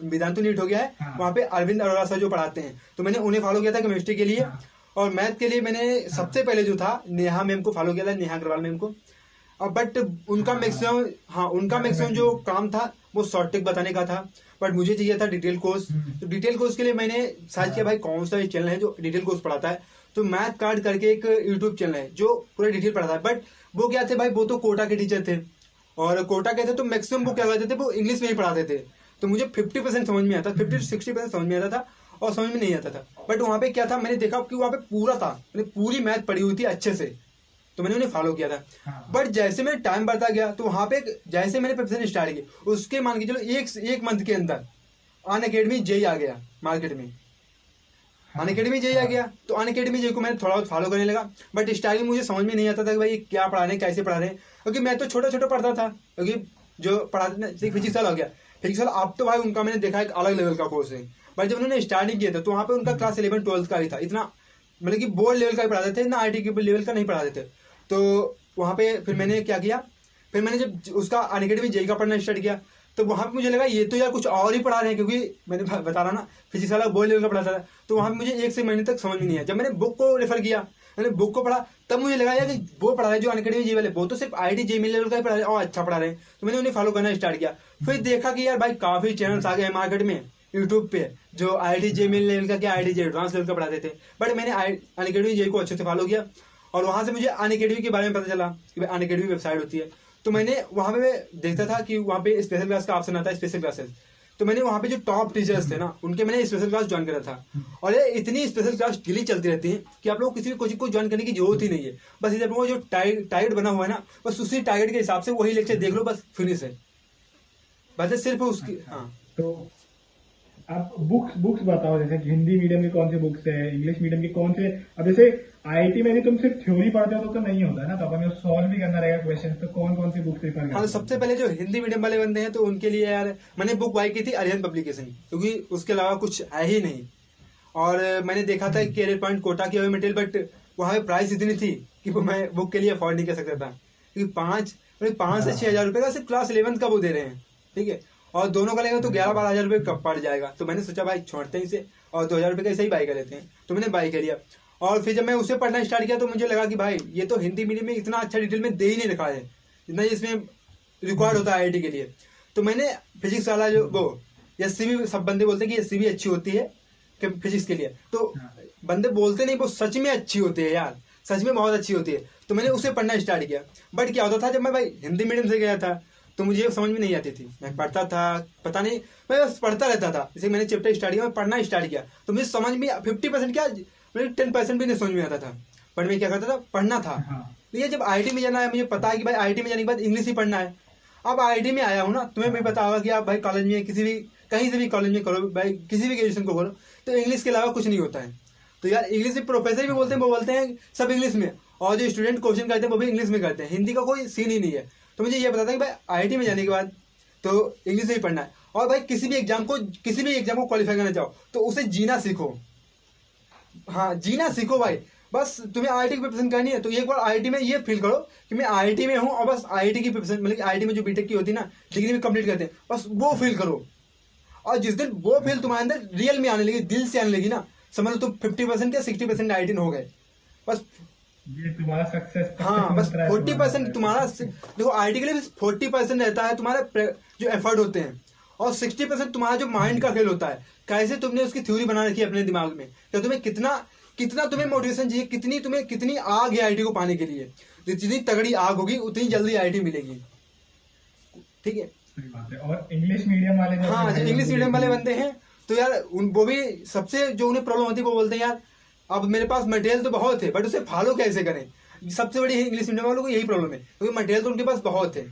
वेदांतु नीट हो गया है। हाँ। वहाँ पे अरविंद अरोड़ा सर जो पढ़ाते हैं, तो मैंने उन्हें फॉलो किया था केमिस्ट्री के लिए। हाँ। और मैथ के लिए मैंने सबसे पहले जो था नेहा मैम को फॉलो किया था, नेहा अग्रवाल मैम को। बट उनका मैक्सिमम, हाँ उनका मैक्सिमम जो काम था वो शॉर्ट टेक बताने का था, बट मुझे चाहिए था डिटेल कोर्स। तो डिटेल कोर्स के लिए मैंने सर्च किया भाई कौन सा चैनल है जो डिटेल कोर्स पढ़ाता है, तो मैथ कार्ड करके एक यूट्यूब चैनल है जो पूरा डिटेल पढ़ाता है। बट वो क्या थे भाई, वो तो कोटा के टीचर थे, और कोटा के थे तो मैक्सिमम बुक क्या करते थे, वो इंग्लिश में ही पढ़ाते थे। तो मुझे 50% समझ में आता, 50 to 60% समझ में आता था और समझ में नहीं आता था। बट वहाँ पे क्या था, मैंने देखा कि वहाँ पे पूरा था, मैंने पूरी मैथ पढ़ी हुई थी अच्छे से, तो मैंने उन्हें फॉलो किया था। बट जैसे मैंने टाइम बढ़ता गया तो वहाँ पे जैसे मैंने प्रिपरेशन स्टार्ट की, उसके मान के चलो एक मंथ के अंदर अनअकैडमी जेई आ गया मार्केट में। अनअकैडमी जेई आ गया तो अनअकैडमी जेई को मैंने थोड़ा बहुत फॉलो करने लगा। बट स्टार्टिंग में मुझे समझ में नहीं आता था कि भाई क्या पढ़ा रहे हैं, कैसे पढ़ा रहे हैं, क्योंकि मैं तो छोटा छोटा पढ़ता था। क्योंकि जो पढ़ाते ना, फिजिक्स वाला हो गया, फिजिक्स वाला अब तो भाई उनका मैंने देखा एक अलग लेवल का कोर्स है। बट जब उन्होंने स्टार्टिंग किया था तो वहाँ पे उनका क्लास 11-12 का ही था, इतना मतलब कि बोर्ड लेवल का ही पढ़ाते थे, ना आईटी के लेवल का नहीं पढ़ाते थे। तो वहाँ पे फिर मैंने क्या किया, फिर मैंने जब उसका अनअकैडमी जेई का पढ़ना स्टार्ट किया तो वहाँ पे मुझे लगा ये तो यार कुछ और ही पढ़ा रहे हैं, क्योंकि मैंने बता रहा ना फिजिक्स वाला बोर्ड लेवल का पढ़ाता था। तो वहाँ पे मुझे 1 से महीने तक समझ में नहीं आया। जब मैंने बुक को रेफर किया, मैंने बुक को पढ़ा, तब मुझे लगा यार कि वो पढ़ा रहे जो अनअकैडमी जेई वाले, वो तो सिर्फ आईटी जेई लेवल का ही पढ़ा रहे और अच्छा पढ़ा रहे हैं। तो मैंने उन्हें फॉलो करना स्टार्ट किया। फिर देखा कि यार भाई काफी चैनल्स आ गए मार्केट में यूट्यूब पे जो आईटी जेई लेवल का क्या आईटी जेई एडवांस लेवल का पढ़ाते थे। बट मैंने अनअकैडमी जेई को अच्छे से फॉलो किया और वहां से मुझे अनअकैडमी के बारे में पता चला कि भाई अनअकैडमी वेबसाइट होती है। तो मैंने वहां पे देखता था कि वहां पे स्पेशल क्लास का ऑप्शन आता है, स्पेशल क्लासेस। तो मैंने वहां पे जो टॉप टीचर्स थे ना, उनके मैंने स्पेशल क्लास ज्वाइन करा था। और ये इतनी स्पेशल क्लास डेली चलती रहती है कि आप लोग किसी भी कोचिंग को ज्वाइन करने की जरूरत ही नहीं है। बस इधर वो जो टारगेट बना हुआ है ना, बस उसी टारगेट के हिसाब से वही लेक्चर देख लो, बस फिनिश है। बस सिर्फ उसकी हाँ। तो आप बुक्स बताओ, जैसे कि हिंदी मीडियम की कौन सी बुक्स है, इंग्लिश मीडियम की कौन से। अब जैसे आईआईटी में भी तुम सिर्फ थ्योरी पढ़ते हो तो नहीं होता है ना, तो अपन सॉल्व भी करना रहेगा क्वेश्चन। तो कौन सी बुक्स रेफर करते हो? हाँ, सबसे पहले जो हिंदी मीडियम वाले बंदे हैं तो उनके लिए यार मैंने बुक बाय की थी अरिहंत पब्लिकेशन, क्योंकि उसके अलावा कुछ है ही नहीं। और मैंने देखा था कैरियर पॉइंट कोटा की मटेरियल, बट वहाँ पे प्राइस इतनी थी कि वो मैं बुक के लिए अफोर्ड नहीं कर सकता था, क्योंकि 5 से 6 हजार रुपए का सिर्फ क्लास 11 का वो दे रहे हैं। ठीक है, और दोनों का लेंगे तो 11-12 हजार रुपये कब पड़ जाएगा। तो मैंने सोचा भाई छोड़ते हैं इसे और 2 हजार रुपये का इसे ही बाई कर लेते हैं। तो मैंने बाई कर लिया। और फिर जब मैं उसे पढ़ना स्टार्ट किया तो मुझे लगा कि भाई ये तो हिंदी मीडियम में इतना अच्छा डिटेल में दे ही नहीं रखा है जितना इसमें रिक्वायर्ड होता है आईआईटी के लिए। तो मैंने फिजिक्स वाला जो वो एससी भी, सब बंदे बोलते हैं कि एससी भी अच्छी होती है फिजिक्स के लिए, तो बंदे बोलते नहीं, वो सच में अच्छी होती है यार, सच में बहुत अच्छी होती है। तो मैंने उसे पढ़ना स्टार्ट किया। बट क्या होता था, जब मैं भाई हिंदी मीडियम से गया था तो मुझे समझ में नहीं आती थी। मैं पढ़ता था, पता नहीं, मैं बस पढ़ता रहता था। जैसे मैंने चैप्टर स्टार्ट किया, मैं पढ़ना स्टार्ट किया तो मुझे समझ में 50% क्या, मुझे 10% भी नहीं समझ में आता था। पर मैं क्या करता था, पढ़ना था। लेकिन जब आईआईटी में जाना है, मुझे पता है कि भाई आईआईटी में जाने के बाद इंग्लिश ही पढ़ना है। अब आईआईटी में आया हूँ ना, तुम्हें भी पता होगा कि आप भाई कॉलेज में किसी भी कहीं से भी कॉलेज में करो, भाई किसी भी ग्रेजुएशन को करो, तो इंग्लिश के अलावा कुछ नहीं होता है। तो यार इंग्लिश में प्रोफेसर भी बोलते हैं, वो बोलते हैं सब इंग्लिश में, और जो स्टूडेंट क्वेश्चन करते हैं वो भी इंग्लिश में करते हैं। हिंदी का कोई सीन ही नहीं है। तो मुझे ये पता था कि भाई आईआईटी में जाने के बाद तो इंग्लिश ही पढ़ना है। और भाई किसी भी एग्जाम को क्वालिफाई करना चाहो तो उसे जीना सीखो। हाँ, जीना सीखो भाई। बस तुम्हें आईआईटी की प्रिपरेशन करनी है तो एक बार आईआईटी में ये फील करो कि मैं आईआईटी में हूँ, और बस आईआईटी की प्रिपरेशन, मतलब आईआईटी में जो बीटेक की होती है ना, डिग्री में कंप्लीट करते हैं, बस वो फील करो। और जिस दिन वो फील तुम्हारे अंदर रियल में आने लगी, दिल से आने लगी ना, समझ लो तुम 50% या 60% आईआईटी हो गए। बस ये तुम्हारा सक्सेस। हाँ, बस 40% तुम्हारा, देखो आईआईटी के लिए 40% रहता है तुम्हारा जो एफर्ट होते हैं, और 60% तुम्हारा जो माइंड का खेल होता है, कैसे तुमने उसकी थ्योरी बना रखी है अपने दिमाग में, क्या तुम्हें कितना तुम्हें मोटिवेशन चाहिए, कितनी आग है आईआईटी को पाने के लिए। जितनी तगड़ी आग होगी उतनी जल्दी आईआईटी मिलेगी। ठीक है, सही बात है। और इंग्लिश मीडियम वाले, हाँ, जो इंग्लिश मीडियम वाले बंदे हैं तो यार वो भी सबसे जो उन्हें प्रॉब्लम होती है, वो बोलते हैं यार अब मेरे पास मटेरियल तो बहुत है, बट उसे फॉलो कैसे करें। सबसे बड़ी इंग्लिश मीडियम वालों को यही प्रॉब्लम है, क्योंकि मटेरियल तो उनके पास बहुत है,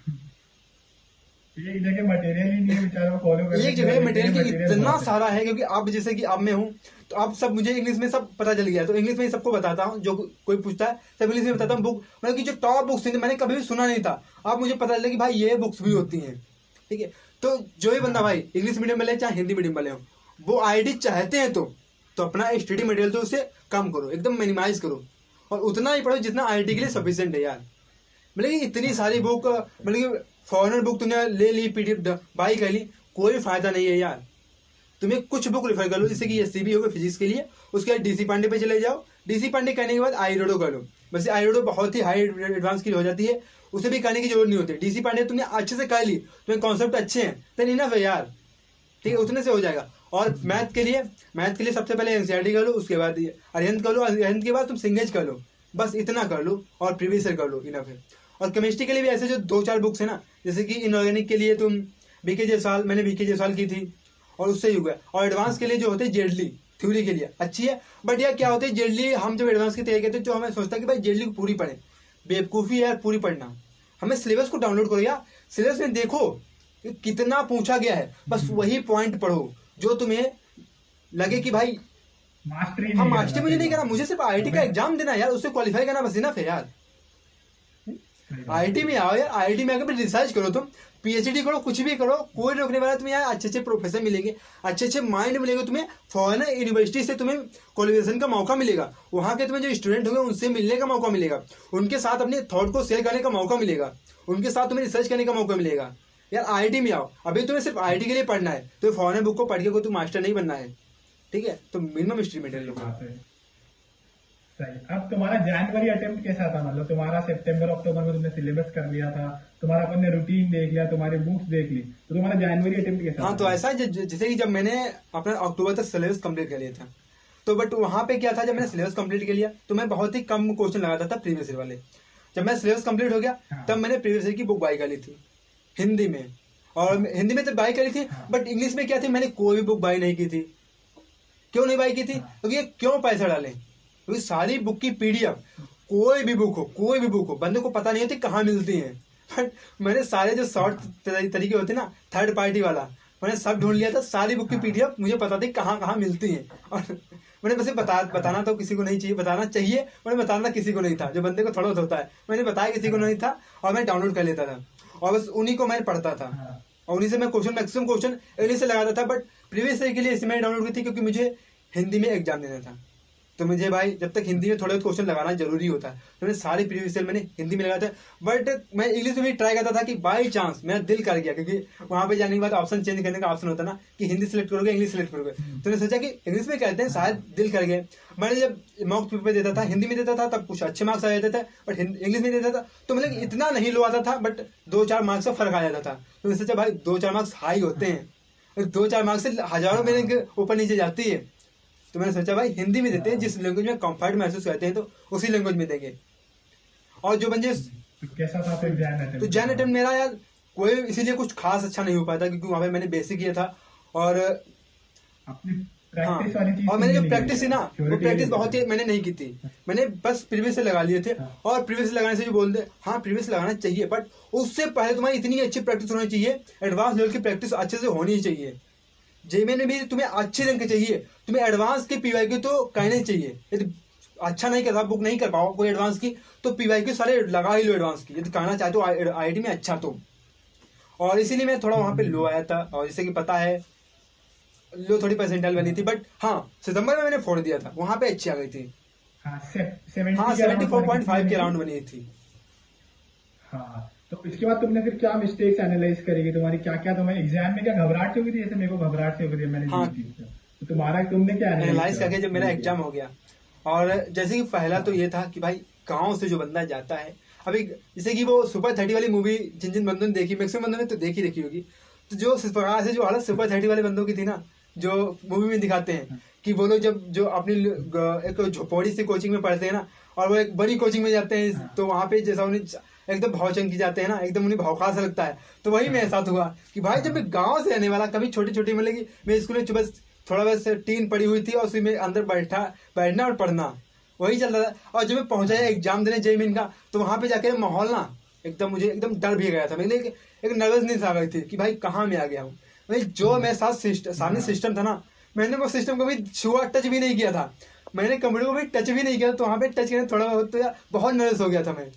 एक जगह मटेरियल ही नहीं है बेचारा फॉलो करने, एक जगह मटेरियल की इतना सारा है। क्योंकि अब जैसे कि अब मैं हूँ तो अब सब मुझे इंग्लिश में सब पता चल गया, तो इंग्लिश में सबको बताता हूँ, जो कोई पूछता है सब इंग्लिश में बताता हूँ। बुक मतलब कि जो टॉप बुक्स थी मैंने कभी भी सुना नहीं था, अब मुझे पता चला कि भाई ये बुक्स भी होती हैं। ठीक है, तो जो भी बंदा भाई इंग्लिश मीडियम वाले चाहे हिंदी मीडियम वाले हो, वो आईआईटी चाहते हैं तो अपना स्टडी मटेरियल तो उसे कम करो, एकदम मिनिमाइज करो, और उतना ही पढ़ो जितना आईआईटी के लिए सफिशिएंट है यार। मतलब कि इतनी सारी बुक, मतलब कि फॉरेनर बुक तुमने ले ली, पीडीएफ बाई कर ली, कोई फायदा नहीं है यार। तुम्हें कुछ बुक रेफर कर लो, जैसे कि एससीबी हो गया फिजिक्स के लिए, उसके बाद डीसी पांडे पे चले जाओ, डीसी पांडे करने के बाद आईरोडो कर लो। वैसे आईरोडो बहुत ही हाई एडवांस की हो जाती है, उसे भी करने की जरूरत नहीं होती। डीसी पांडे तुमने अच्छे से कर ली, तुम्हें कॉन्सेप्ट अच्छे हैं, देन इनफ है यार। ठीक है, उतने से हो जाएगा। और मैथ के लिए सबसे पहले एनसीईआरटी कर लो, उसके बाद अरिहंत कर लो, अरिहंत के बाद तुम सिंगेज कर लो, बस इतना कर लो, और प्रीवियस ईयर कर लो, इनफ है। और केमिस्ट्री के लिए भी ऐसे जो 2-4 बुक्स है ना, जैसे कि इनऑर्गेनिक के लिए तुम बीके जयसवाल, मैंने बीके जयसवाल की थी और उससे ही हुआ। और एडवांस के लिए जो होते हैं जेडली, थ्योरी के लिए अच्छी है, बट यार क्या होता है जेडली, हम जब एडवांस की तैयारी करते हैं तो हमें सोचता है कि भाई जेडली को पूरी पढ़े, बेवकूफ़ी है यार पूरी पढ़ना। हमें सिलेबस को डाउनलोड करो यार, सिलेबस में देखो कि कितना पूछा गया है, बस वही पॉइंट पढ़ो जो तुम्हें लगे कि भाई मास्टरी हाँ नहीं मास्टरी करना, मुझे सही नहीं करना, बात। मुझे सिर्फ आईआईटी का एग्जाम देना है यार, उससे क्वालिफाई करना बस इनफ है यार। सही बात। आईआईटी में आओ यार, आईआईटी में आकर फिर रिसर्च करो, तुम पीएचडी करो, कुछ भी करो, कोई रोकने वाला। तुम्हें यार अच्छे अच्छे प्रोफेसर मिलेंगे, अच्छे अच्छे माइंड मिलेंगे, तुम्हें फॉरेन यूनिवर्सिटी से तुम्हें क्वालिफिकेशन का मौका मिलेगा, वहाँ के तुम्हें जो स्टूडेंट होंगे उनसे मिलने का मौका मिलेगा, उनके साथ अपने थॉट को शेयर करने का मौका मिलेगा, उनके साथ तुम्हें रिसर्च करने का मौका मिलेगा। यार आईआईटी में आओ, अभी तुम्हें सिर्फ आईआईटी के लिए पढ़ना है, तो फॉरेन बुक को पढ़ के कोई तुम मास्टर नहीं बनना है, ठीक है। तो मिनिमम हिस्ट्री मेटेरियल लो। बात है। सही। अब तुम्हारा जनवरी अटेम्प्ट कैसा था? मतलब तुम्हारा सितंबर अक्टूबर में तुमने सिलेबस कर लिया था, तुम्हारा अपन ने रूटीन देख लिया, तुम्हारी बुक्स देख ली, तो तुम्हारा जनवरी अटेम्प्ट कैसा हाँ था? तो ऐसा है जैसे कि जब मैंने अपना अक्टूबर तक सिलेबस कंप्लीट कर लिया था, तो बट वहां पे क्या था, जब मैंने सिलेबस कंप्लीट कर लिया तो मैं बहुत ही कम क्वेश्चन लगाता था प्रीवियस ईयर वाले। जब मैं सिलेबस कंप्लीट हो गया हाँ। तब मैंने प्रीवियस ईयर की बुक बाई कर ली थी हिंदी में, और हिंदी में तो बाई करी थी, हाँ। बट इंग्लिश में क्या थी, मैंने कोई भी बुक बाई नहीं की थी। क्यों नहीं बाई की थी? हाँ। क्योंकि क्यों पैसा डालें, क्योंकि सारी बुक की पीडीएफ, कोई भी बुक हो बंदे को पता नहीं होती कहाँ मिलती है, बट मैंने सारे जो शॉर्ट तरीके होते ना थर्ड पार्टी वाला, मैंने सब ढूंढ लिया था, सारी बुक की पीडीएफ मुझे पता थी कहाँ कहाँ मिलती है। और मैंने बस बताना तो किसी को नहीं चाहिए, बताना चाहिए, मैंने बताना किसी को नहीं था, जो बंदे को थोड़ा बहुत होता है, मैंने बताया किसी को नहीं था, और मैं डाउनलोड कर लेता था और बस उन्हीं को मैं पढ़ता था, हाँ। और उन्हीं से मैं मैक्सिमम क्वेश्चन इंग्लिश से लगाता था। बट प्रीवियस ईयर के लिए इसी मैंने डाउनलोड की थी क्योंकि मुझे हिंदी में एग्जाम देना था, तो मुझे भाई जब तक हिंदी में थोड़े क्वेश्चन लगाना जरूरी होता है, तो मैंने सारे प्रीवियस ईयर मैंने हिंदी में लगाया था। बट मैं इंग्लिश में भी ट्राई करता था कि बाई चांस मेरा दिल कर गया, क्योंकि वहां पे जाने के बाद ऑप्शन चेंज करने का ऑप्शन होता ना कि हिंदी सिलेक्ट करोगे इंग्लिश सिलेक्ट करोगे, तो मैंने सोचा कि इंग्लिश में कहते हैं शायद दिल कर गए। मैंने जब मॉक पेपर देता था हिंदी में देता था तब कुछ अच्छे मार्क्स आ जाते थे, बट इंग्लिश में देता था तो मतलब इतना नहीं लो आता था, बट 2-4 मार्क्स का फर्क आ जाता था। तो मैंने सोचा भाई 2-4 मार्क्स हाई होते हैं, 2-4 मार्क्स से हजारों मेरे ऊपर नीचे जाती है, तो मैंने सोचा भाई हिंदी में देते हैं, जिस लैंग्वेज में कंफर्ट महसूस करते हैं तो उसी लैंग्वेज में देंगे। और जो बंदे तो कैसा था फिर जैन अटेम्प्ट? तो जैन अटेम्प्ट मेरा यार कोई इसीलिए कुछ खास अच्छा नहीं हो पाया था, क्योंकि वहां पे मैंने बेसिक किया था, और अपनी हाँ, प्रैक्टिस वाली चीज और मैंने जो नहीं प्रैक्टिस थी ना करी, वो theory प्रैक्टिस नहीं बहुत करी। ही मैंने नहीं की थी, मैंने बस प्रीवियस से लगा लिए थे। हाँ। और प्रीवियस लगाने से जो बोलते हाँ प्रीवियस लगाना चाहिए, बट उससे पहले तुम्हारी इतनी अच्छी प्रैक्टिस होनी चाहिए, एडवांस लेवल की प्रैक्टिस अच्छे से होनी चाहिए। जेईई में भी तुम्हें अच्छे रैंक चाहिए, तुम्हें एडवांस की पीवाईक्यू तो कहने चाहिए। यदि अच्छा नहीं कर बुक नहीं कर पाओ कोई एडवांस की, तो पीवाईक्यू सारे लगा ही लो एडवांस की, यदि कहना चाहते हो आईआईटी में अच्छा तो। और इसीलिए मैं थोड़ा वहां पे लो आया था, और जैसे कि पता है लो थोड़ी परसेंटाइल बनी थी, बट हाँ सितंबर में मैंने फोड़ दिया था, वहां पे अच्छी आ गई थी। हाँ 70 हाँ के around 74.5 के अराउंड बनी थी। हाँ, तो इसके बाद तुमने फिर क्या मिस्टेक्स एनालाइज करेगी तुम्हारी, क्या क्या तुम्हें एग्जाम में क्या घबराहट से हुई थी? जैसे मेरे को घबराहट से हुई थी, मैंने हाँ। दी थी। तो तुमने क्या एनालाइज करके जब मेरा एग्जाम हो गया, और जैसे कि पहला तो ये था कि भाई गांव से जो बंदा जाता है, अभी जैसे कि वो सुपर 30 वाली मूवी जिन जिन बंदों ने देखी, मैक्सिमम बंदों ने तो देखी होगी, तो जो इस प्रकार से जो हालत सुपर 30 वाले बंदों की थी ना, जो मूवी में दिखाते हैं कि वो लोग जब जो अपनी एक झोपड़ी से कोचिंग में पढ़ते हैं ना, और वो एक बड़ी कोचिंग में जाते हैं, तो वहां पे जैसा उन्हें एकदम भावचंग की जाते हैं ना, एकदम उन्हें भावखा सा लगता है, तो वही मेरे साथ हुआ कि भाई जब मैं गाँव से रहने वाला, कभी छोटी छोटी मतलब कि मैं स्कूल में बस थोड़ा बस टीन पड़ी हुई थी, और उसी में अंदर बैठना और पढ़ना वही चल रहा था। और जब मैं पहुंचा एग्जाम देने जेईई मेन का, तो वहां पे जाके माहौल ना एकदम मुझे एकदम डर भी गया था, मेरे एक नर्वसनेस आ गई थी कि भाई कहाँ मैं आ गया हूँ। भाई जो मेरे साथ सामने सिस्टम था ना, मैंने वो सिस्टम को भी छुआ टच भी नहीं किया था, मैंने कंप्यूटर को भी टच भी नहीं किया, तो वहां पे टच करने थोड़ा बहुत तो यार बहुत नर्वस हो गया था मैं,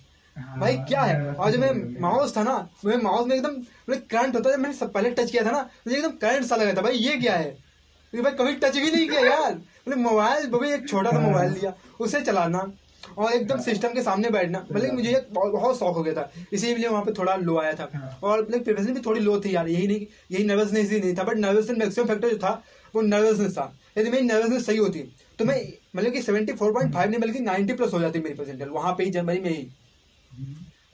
भाई क्या है। और जो मैं माउस था ना, मैं माउस में एकदम करंट होता है, मैंने सब पहले टच किया था ना, मुझे एकदम करंट सा लगा था, भाई ये क्या है, भाई कभी टच भी नहीं किया यार। मतलब मोबाइल वो भी एक छोटा सा मोबाइल लिया, उसे चलाना और एकदम सिस्टम के सामने बैठना, मतलब मुझे एक बहुत शौक हो गया था, इसीलिए वहां पे थोड़ा लो आया था। और प्रिपरेशन भी थोड़ी लो थी यार, यही नर्वसनेस ही नहीं था, बट नर्वसनेस मैक्सिमम फैक्टर जो था वो नर्वसनेस था। यदि मेरी नर्वसनेस सही होती तो मैं मतलब कि 74.5 नहीं बल्कि 90 प्लस हो जाती मेरी परसेंटेज वहां पे ही, जनवरी में ही।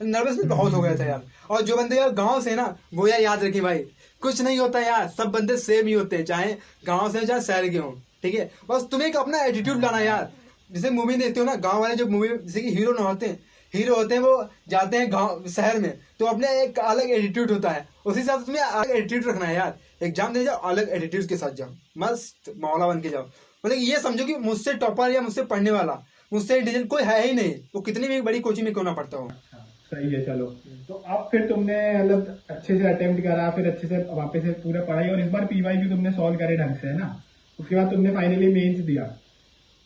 नर्वसनेस बहुत हो गया था यार। और जो बंदे यार गाँव से ना, वो यार याद रखिए भाई, कुछ नहीं होता यार, सब बंदे सेम ही होते हैं, चाहे गाँव से चाहे शहर के हों, ठीक है। बस तुम्हें एक अपना एटीट्यूड लाना यार, जैसे मूवी देखते हो ना, गाँव वाले जो मूवी जैसे कि हीरो ना होते हैं, हीरो होते हैं वो जाते हैं गांव शहर में, तो अपने एक अलग एटीट्यूड होता है, उसी हिसाब से तुम्हें अलग एटीट्यूड रखना है यार। एग्जाम देने जाओ अलग एटीट्यूड के साथ जाओ, मस्त मौला बन के जाओ। मतलब ये समझो कि मुझसे टॉपर या मुझसे पढ़ने वाला, मुझसे इंटेलिजेंट कोई है ही नहीं, वो कितनी भी बड़ी कोचिंग में क्यों ना पढ़ता हो। सही है। चलो, तो अब फिर तुमने मतलब अच्छे से अटेम्प्ट करा, फिर अच्छे से वापस से पूरा पढ़ाई, और इस बार पीवाई भी तुमने सॉल्व करे ढंग से, है ना। उसके बाद तुमने फाइनली मेंस दिया।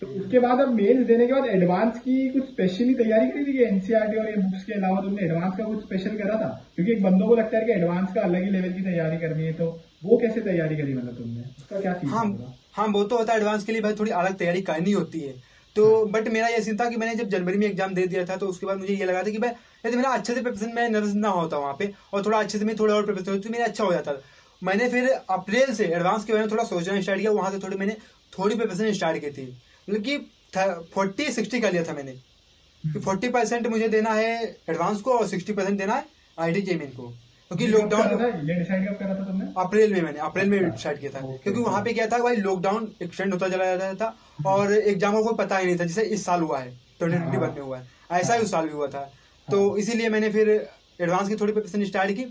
तो उसके बाद अब मेंस देने के बाद एडवांस की कुछ स्पेशली तैयारी करी थी कि एनसीईआरटी और ये बुक्स के अलावा तुमने एडवांस का कुछ स्पेशल करा था? क्योंकि एक बंदों को लगता है कि एडवांस का अलग ही लेवल की तैयारी करनी है, तो वो कैसे तैयारी करी, मतलब तुमने उसका क्या सीन था? हाँ वो तो होता है, एडवांस के लिए भाई थोड़ी अलग तैयारी करनी होती है। तो बट मेरा ये सीन था कि मैंने जब जनवरी में एग्जाम दे दिया था, तो उसके बाद मुझे ये लगा था कि भाई यदि मेरा अच्छे से प्रिपरेशन मैं नर्वस ना होता वहाँ पे, और थोड़ा अच्छे से मैं थोड़ा और प्रिपरेशन होती तो मेरा अच्छा हो जाता। मैंने फिर अप्रैल से एडवांस के बारे में थोड़ा सोचना स्टार्ट किया, वहां से थोड़ी मैंने थोड़ी प्रिपरेशन स्टार्ट की थी, मतलब कि 40-60 कर लिया था मैंने कि 40% मुझे देना है एडवांस को और 60% देना है IIT जेईई को, क्योंकि लॉकडाउन ये डिसाइड कब करा था तुमने? अप्रैल में, मैंने अप्रैल में स्टार्ट किया था, क्योंकि वहां पे क्या था भाई, लॉकडाउन एक्सटेंड होता चला जाता था और एग्जाम को कोई पता ही नहीं था, जैसे इस साल हुआ है 2021 में हुआ है, ऐसा ही उस साल भी हुआ था। तो इसीलिए मैंने फिर एडवांस की थोड़ी प्रिपरेशन स्टार्ट की,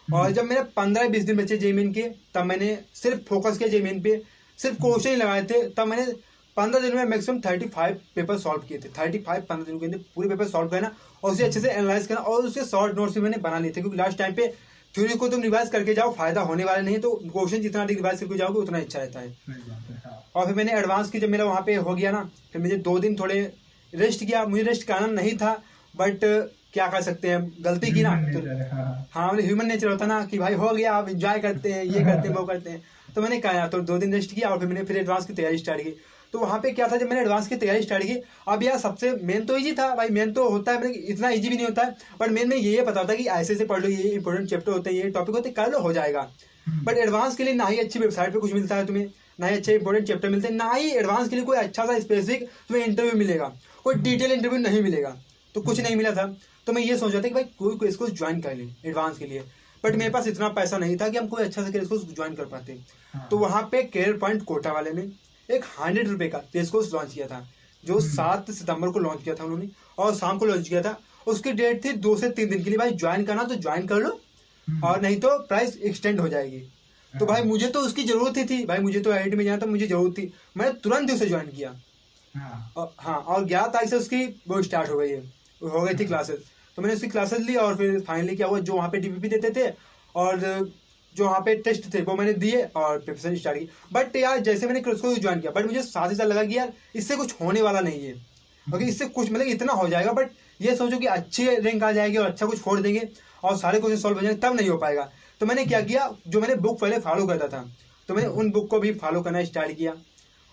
और जब मेरे 15-20 दिन बचे जेईई के, तब मैंने सिर्फ फोकस किया जेईई पे, सिर्फ क्वेश्चन ही लगाए थे। तब मैंने 15 दिन में मैक्सिमम 35 पेपर सॉल्व किए थे। 35-15 दिन के अंदर पूरे पेपर सॉल्व करना और उसे अच्छे से एनालाइज करना, और उसके शॉर्ट नोट्स भी मैंने बना लिए थे, क्योंकि लास्ट टाइम पे थ्योरी को तुम रिवाइज करके जाओ, फायदा होने वाला नहीं है, तो क्वेश्चन जितना रिवाइज करके जाओगे उतना अच्छा रहता है। और फिर मैंने एडवांस की, जब मेरा वहां पे हो गया ना, फिर मुझे 2 दिन थोड़े रेस्ट किया। मुझे रेस्ट करना नहीं था, बट क्या कर सकते हैं, गलती की ना तो। हाँ, मतलब ह्यूमन नेचर होता ना कि भाई हो गया, आप एंजॉय करते हैं, ये करते हैं, वो करते हैं। तो मैंने कहा तो 2 दिन रेस्ट किया, और फिर मैंने फिर एडवांस की तैयारी स्टार्ट की। तो वहां पे क्या था, जब मैंने एडवांस की तैयारी स्टार्ट की, अब यार सबसे मेन तो इजी था भाई, मेन तो होता है, इतना इजी भी नहीं होता है, बट मेन में ये पता होता है कि ऐसे से पढ़ लो, ये इंपॉर्टेंट चैप्टर होते हैं, ये टॉपिक होते हैं, कर लो हो जाएगा। बट एडवांस के लिए ना ही अच्छी वेबसाइट पे कुछ मिलता है तुम्हें, ना ही अच्छे इंपॉर्टेंट चैप्टर मिलते हैं, ना ही एडवांस के लिए कोई अच्छा सा स्पेसिफिक तुम्हें इंटरव्यू मिलेगा, कोई डिटेल इंटरव्यू नहीं मिलेगा। तो कुछ नहीं मिला था, तो मैं ये सोच रहा था कि भाई कोई इसको ज्वाइन कर ले एडवांस के लिए, बट मेरे पास इतना पैसा नहीं था कि हम कोई अच्छा से इसको ज्वाइन कर पाते। तो वहां पे कैरियर पॉइंट कोटा वाले ने एक 100 रुपए का पेज कोर्स लॉन्च किया था, जो 7 सितंबर को लॉन्च किया था उन्होंने, और शाम को लॉन्च किया था। उसकी डेट थी 2 से 3 दिन के लिए, भाई ज्वाइन करना तो ज्वाइन कर लो, और नहीं तो प्राइस एक्सटेंड हो जाएगी। तो भाई मुझे तो उसकी जरूरत ही थी, भाई मुझे तो IIT में जाना था, मुझे जरूरत थी, मैंने तुरंत ही उसे ज्वाइन किया। हाँ, और 11 तारीख से उसकी वो स्टार्ट हो गई है, हो गई थी क्लासेस। तो मैंने उसकी क्लासेस ली, और फिर फाइनली क्या हुआ, जो वहाँ पे DPP देते थे और जो वहाँ पे टेस्ट थे वो मैंने दिए और प्रिपरेशन स्टार्ट की। बट यार जैसे मैंने उसको ज्वाइन किया, बट मुझे साथ ही साथ लगा कि यार इससे कुछ होने वाला नहीं है, क्योंकि इससे कुछ मतलब इतना हो जाएगा, बट ये सोचो कि अच्छी रैंक आ जाएगी और अच्छा कुछ फोड़ देंगे और सारे क्वेश्चन सॉल्व हो जाएंगे, तब नहीं हो पाएगा। तो मैंने क्या किया, जो मैंने बुक पहले फॉलो करता था, तो मैंने उन बुक को भी फॉलो करना स्टार्ट किया,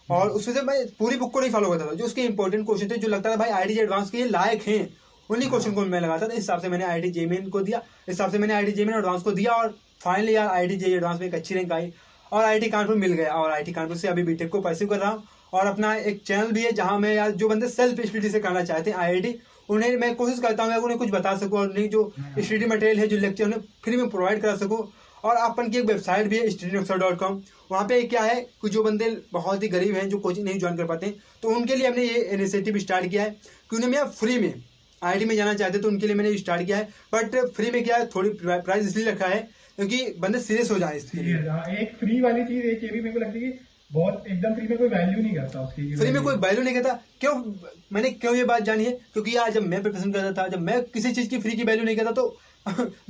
और उसमें से मैं पूरी बुक को नहीं फॉलो करता था, जो उसके इंपॉर्टेंट क्वेश्चन थे, जो लगता था भाई IIT एडवांस के लायक हैं, उन्हीं क्वेश्चन को मैं लगाता था। इस हिसाब से मैंने IIT जेईई को दिया, इस हिसाब से मैंने IIT जेईई एडवांस को दिया, और फाइनली यार IIT जेईई एडवांस में एक अच्छी रैंक आई, और IIT कानपुर मिल गया, और IIT कानपुर से अभी बीटेक को परस्यू कर रहा हूँ। और अपना एक चैनल भी है, जहां मैं यार जो बंदे सेल्फ स्टडी से करना चाहते हैं IIT, उन्हें मैं कोशिश करता हूँ उन्हें कुछ बता सकूँ, और उन्हें जो स्टडी मटेरियल है, जो लेक्चर उन्हें फ्री में प्रोवाइड करा सकूँ। और अपन की एक वेबसाइट भी है studynoxer.com, वहाँ पे क्या है कि जो बंदे बहुत ही गरीब हैं, जो कोचिंग नहीं ज्वाइन कर पाते हैं, तो उनके लिए हमने ये इनिशिएटिव स्टार्ट किया है कि उन्हें मैं फ्री में IIT में जाना चाहते, तो उनके लिए मैंने स्टार्ट किया है। बट फ्री में क्या है, थोड़ी प्राइस इसलिए रखा है क्योंकि बंदे सीरियस हो जाए इसके लिए। एक फ्री वाली चीज, एक ये भी मेरे को लगती है कि बहुत एकदम फ्री में कोई वैल्यू नहीं करता उसकी, फ्री में कोई वैल्यू नहीं करता। क्यों, मैंने क्यों ये बात जानी है, क्योंकि यार जब मैं प्रिपरेशन करता था, जब मैं किसी चीज की फ्री की वैल्यू नहीं करता, तो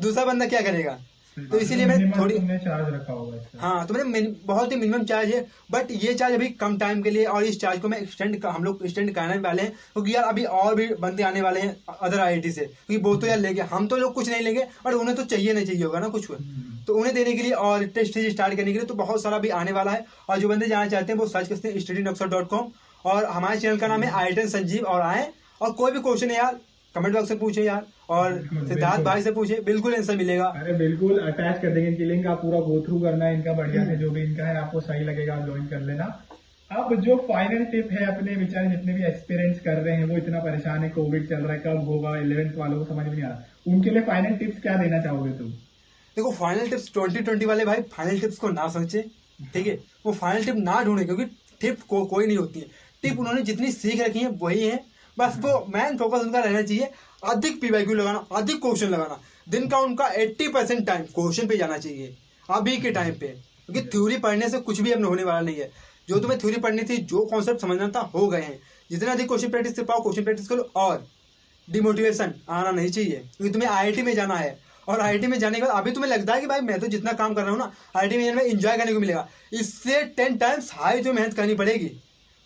दूसरा बंदा क्या करेगा। तो इसीलिए मैं थोड़ी चार्ज रखा होगा इसका। हाँ, तो मैंने बहुत ही मिनिमम चार्ज है, बट ये चार्ज अभी कम टाइम के लिए, और इस चार्ज को मैं हम लोग एक्सटेंड करने वाले हैं, क्योंकि यार अभी और भी बंदे आने वाले हैं अदर IIT से, क्योंकि वो तो यार लेंगे, हम तो लोग कुछ नहीं लेंगे, और उन्हें तो चाहिए नहीं चाहिए होगा ना कुछ, तो उन्हें देने के लिए और टेस्ट स्टार्ट करने के लिए तो बहुत सारा भी आने वाला है। और जो बंदे जाना चाहते हैं वो सर्च करते हैं studynoxer.com, और हमारे चैनल का नाम है IIT संजीव, और आए, और कोई भी क्वेश्चन है यार कमेंट बॉक्स से पूछे यार, और सिद्धार्थ भाई से पूछे, बिल्कुल आंसर मिलेगा। अरे बिल्कुल, अटैच कर देंगे इनकी लिंक, आप पूरा गो थ्रू करना है इनका बढ़िया से, जो भी इनका है आपको सही लगेगा ज्वाइन कर लेना। अब जो फाइनल टिप है, अपने विचार जितने भी एक्सपीरियंस कर रहे हैं, वो इतना परेशान है, कोविड चल रहा है, कब होगा, 11th वालों को समझ में नहीं आ रहा, उनके लिए फाइनल टिप्स क्या देना चाहोगे तुम? देखो, फाइनल टिप्स 2020 वाले भाई फाइनल टिप्स को ना सोचे, ठीक है, वो फाइनल टिप ना ढूंढे, क्योंकि टिप कोई नहीं होती है। टिप उन्होंने जितनी सीख रखी है वही है, बस वो मेन फोकस उनका रहना चाहिए अधिक पीवाईक्यू लगाना, अधिक क्वेश्चन लगाना। दिन का उनका 80% टाइम क्वेश्चन पे जाना चाहिए अभी के टाइम पे, क्योंकि थ्योरी पढ़ने से कुछ भी अब होने वाला नहीं है। जो तुम्हें थ्योरी पढ़नी थी, जो कॉन्सेप्ट समझना था, हो गए हैं। जितना अधिक क्वेश्चन प्रैक्टिस कर पाओ क्वेश्चन प्रैक्टिस करो, और डिमोटिवेशन आना नहीं चाहिए, क्योंकि तुम्हें आईआईटी में जाना है। और आईआईटी में जाने के बाद अभी तुम्हें लगता है कि भाई मैं तो जितना काम कर रहा हूँ ना, आईआईटी में जाने में एंजॉय करने को मिलेगा, इससे 10 टाइम्स हाई जो मेहनत करनी पड़ेगी।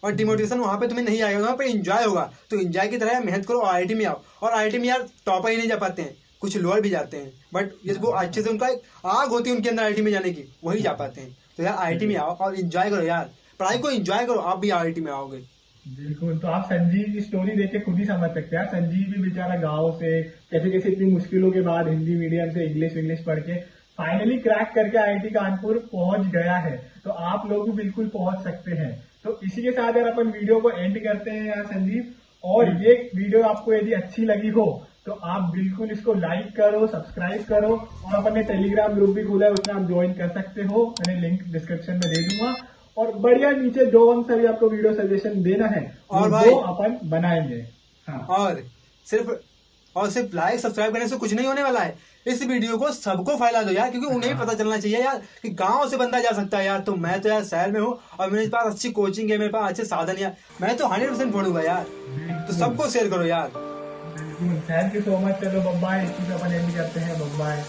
और डिमोटिवेशन वहां पे तुम्हें नहीं आएगा, वहां पे एंजॉय होगा। तो एंजॉय की तरह मेहनत करो और आईआईटी में आओ। और आईआईटी में यार टॉपर ही नहीं जा पाते हैं, कुछ लोअर भी जाते हैं, बट ये वो अच्छे से उनका एक आग होती है उनके अंदर आईआईटी में जाने की, वही जा पाते हैं। तो यार आईआईटी में आओ और एंजॉय करो यार, पढ़ाई को एंजॉय करो, आप भी आईआईटी में आओगे। बिल्कुल। तो आप संजीव की स्टोरी देख के खुद ही समझ सकते हैं, संजीव भी बेचारा गांव से कैसे कैसे इतनी मुश्किलों के बाद हिंदी मीडियम से इंग्लिश पढ़ के फाइनली क्रैक करके आईआईटी कानपुर पहुंच गया है। तो आप लोग भी बिल्कुल पहुंच सकते हैं। तो इसी के साथ यार अपन वीडियो को एंड करते हैं यार संजीव। और ये वीडियो आपको यदि अच्छी लगी हो तो आप बिल्कुल इसको लाइक करो, सब्सक्राइब करो, और अपने टेलीग्राम ग्रुप भी खुला है, उसमें आप ज्वाइन कर सकते हो। मैंने लिंक डिस्क्रिप्शन में दे दूंगा। और बढ़िया नीचे जो सा भी आपको वीडियो सजेशन देना है और वो अपन बनाएंगे। हाँ। और सिर्फ लाइक सब्सक्राइब करने से कुछ नहीं होने वाला है। इस वीडियो को सबको फैला दो यार, क्योंकि उन्हें भी पता चलना चाहिए यार कि गांव से बंदा जा सकता है यार। तो मैं तो यार शहर में हूँ और मेरे पास अच्छी कोचिंग है, मेरे पास अच्छे साधन है, मैं तो 100% पढ़ूंगा यार। तो सबको शेयर करो यार। Thank you so much. चलो बाय, इसी पे अपन एंड करते हैं। बाय।